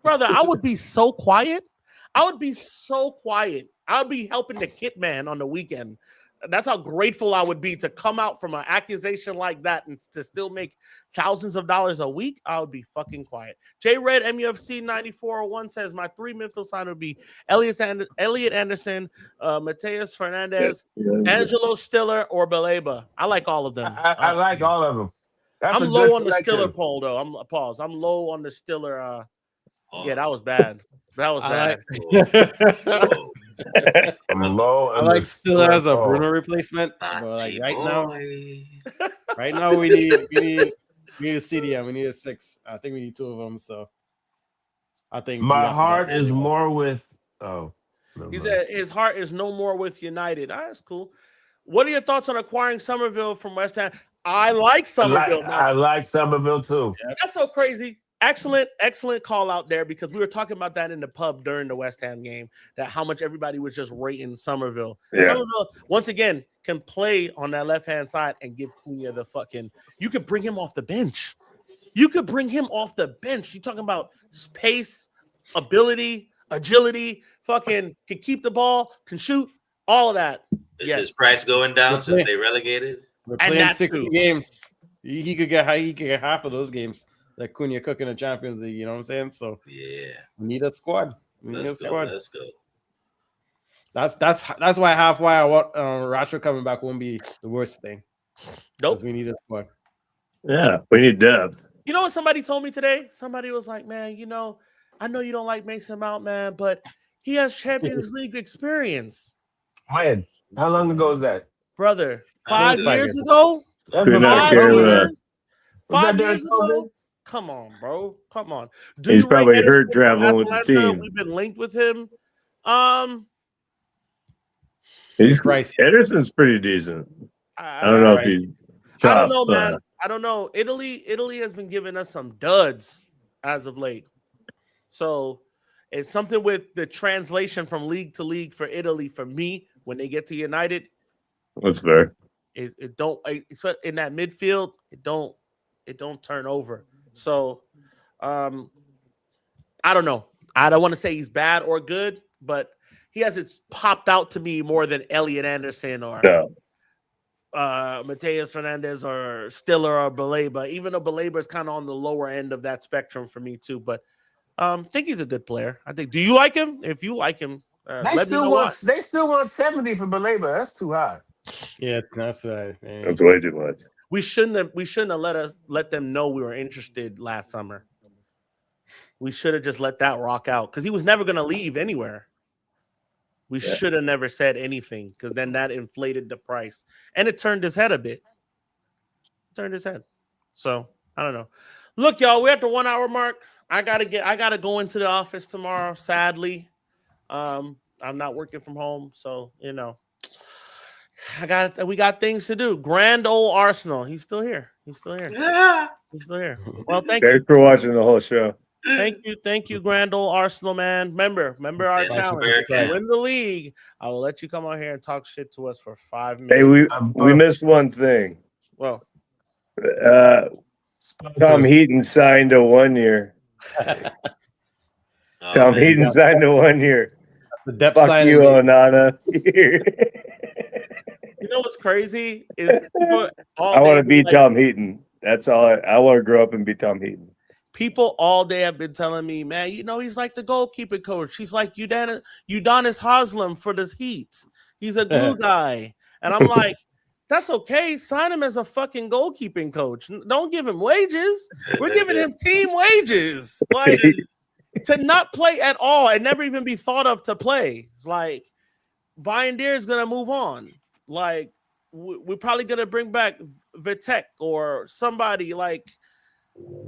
Brother, I would be so quiet. I would be so quiet. I would be helping the kit man on the weekend. That's how grateful I would be to come out from an accusation like that and to still make thousands of dollars a week. I would be fucking quiet. J Red MUFC 9401 says my 3 midfield sign would be Elliot Anderson, Mateus Fernandez, Angelo Stiller, or Baleba. I like all of them. I like all of them. That's I'm a low good on the selection. Stiller poll though. I'm low on the Stiller. Yeah, that was bad. That was bad. Whoa. I'm low. I on like the Stiller as a Stiller Bruno poll. replacement, but like right now, Boy. we need a CDM. We need a 6. I think we need 2 of them. So I think we My have to heart get- is more with. Oh, never He mind. said his heart is no more with United. That's cool. What are your thoughts on acquiring Somerville from West Ham? I like Somerville. I like Somerville too. That's so crazy. Excellent call out there because we were talking about that in the pub during the West Ham game, that how much everybody was just rating Somerville. Yeah. Somerville, once again, can play on that left-hand side and give Cunha the fucking – you could bring him off the bench. You could bring him off the bench. You're talking about pace, ability, agility, fucking can keep the ball, can shoot, all of that. Is his price going down since they relegated? We're And playing that 60 too. games. He could get half of those games that Cunha cook in the Champions League. You know what I'm saying? So Yeah. we need a squad. Let's go. That's why I want Rashford coming back won't be the worst thing. Nope. 'Cause we need a squad. Yeah, we need depth. You know what somebody told me today? Somebody was like, man, I know you don't like Mason Mount, man, but he has Champions League experience. When? How long ago was that? Brother, I 5 know. years ago? That's Could not 5 care COVID. less. years? Was 5 that during years ago? COVID? Come on, bro. Come on. He's you rate probably Ederson hurt from traveling with the Atalanta? team. We've been linked with him. Ederson's pretty decent. I don't know if he's I don't know, top, man. I don't know. Italy has been giving us some duds as of late. So it's something with the translation from league to league for Italy. For me, when they get to United, That's fair. it don't in that midfield. It don't turn over. So I don't know. I don't want to say he's bad or good, but he hasn't popped out to me more than Elliot Anderson or No. Mateus Fernandez or Stiller or Baleba. Even though Baleba is kind of on the lower end of that spectrum for me too, but I think he's a good player. I think. Do you like him? If you like him, They still want 70 for Baleba. That's too high. Yeah, that's right. Man. That's way too much. We shouldn't have let them know we were interested last summer. We should have just let that rock out because he was never going to leave anywhere. We should have never said anything because then that inflated the price and it turned his head a bit. So I don't know. Look, y'all, we're at the 1 hour mark. I gotta go into the office tomorrow. Sadly, I'm not working from home, so we got things to do. Grand old Arsenal. He's still here. Yeah. Well, thank Thanks you. for watching the whole show. Thank you, grand old Arsenal man. Remember our Thanks, challenge. American. Win the league. I will let you come out here and talk shit to us for 5 minutes. Hey, we missed one thing. Well, Tom Heaton signed a 1 year. Oh, Tom man. Heaton signed a 1 year. The depth Fuck signing. you, Onana. you know what's crazy is people all I want day to be like, Tom Heaton. That's all. I want to grow up and be Tom Heaton. People all day have been telling me, man, you know, he's like the goalkeeping coach. He's like Udonis Haslem for the Heat. He's a glue guy. And I'm like, that's okay. Sign him as a fucking goalkeeping coach. Don't give him wages. We're giving him team wages. Like, to not play at all and never even be thought of to play. It's like, Bayindir is going to move on. Like, we're probably going to bring back Vitek or somebody. Like,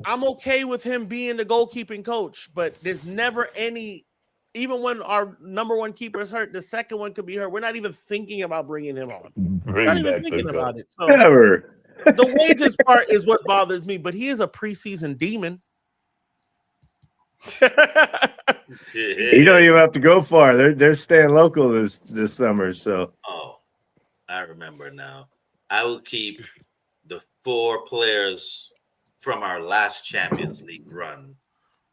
I'm okay with him being the goalkeeping coach, but there's never any, even when our number one keeper is hurt, the second one could be hurt. We're not even thinking about bringing him on. Not even thinking about it. So Never. the wages part is what bothers me, but he is a preseason demon. You don't even have to go far. They're staying local this summer. So I remember now. I will keep the 4 players from our last Champions League run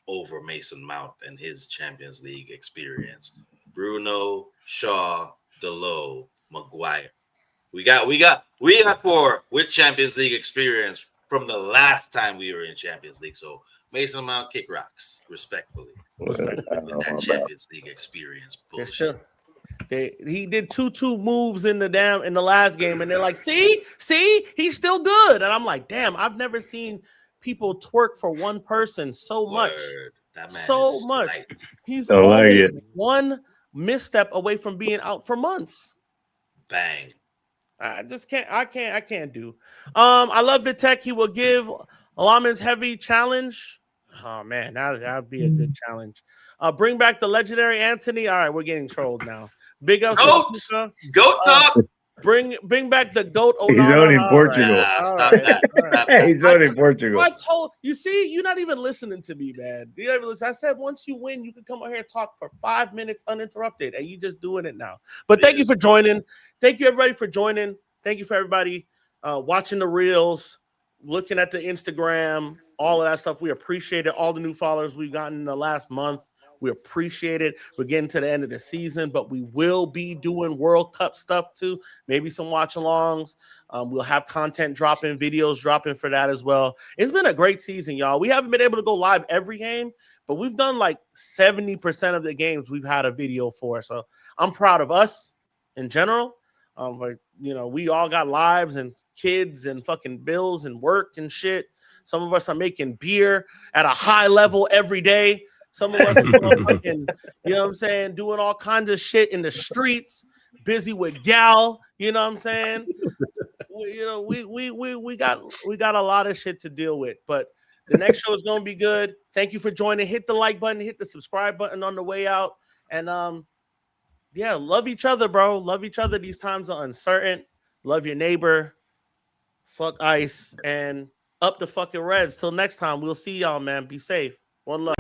over Mason Mount and his Champions League experience. Bruno, Shaw, Delo, Maguire. We got 4 with Champions League experience from the last time we were in Champions League. So Mason Mount kick rocks, respectfully. With that Champions League experience bullshit. He did 2-2 moves in the last game, and they're like, see, he's still good. And I'm like, damn, I've never seen people twerk for one person so much. So much. Slight. He's always one misstep away from being out for months. Bang. I just can't. I can't do. I love Vitek. He will give Lamin's heavy challenge. Oh man, that'd be a good challenge. Bring back the legendary Anthony. All right, we're getting trolled now. Big up, Goat talk. Bring back the goat. He's only in Portugal. Right. Stop that. He's only in Portugal. I told you. See, you're not even listening to me, man. You not even listen. I said once you win, you can come out here and talk for 5 minutes uninterrupted, and you just doing it now. But thank you for joining. Thank you everybody for joining. Thank you for everybody watching the reels, looking at the Instagram, all of that stuff. We appreciate it. All the new followers we've gotten in the last month. We appreciate it. We're getting to the end of the season, but we will be doing World Cup stuff too. Maybe some watch-alongs. We'll have content dropping, videos dropping for that as well. It's been a great season, y'all. We haven't been able to go live every game, but we've done like 70% of the games we've had a video for. So I'm proud of us in general. We all got lives and kids and fucking bills and work and shit. Some of us are making beer at a high level every day. Some of us are fucking, you know what I'm saying, doing all kinds of shit in the streets, busy with gal, you know what I'm saying? We got a lot of shit to deal with, but the next show is going to be good. Thank you for joining. Hit the like button, hit the subscribe button on the way out. And love each other, bro. Love each other. These times are uncertain. Love your neighbor. Fuck ICE and up the fucking Reds. Till next time, we'll see y'all, man. Be safe. One love.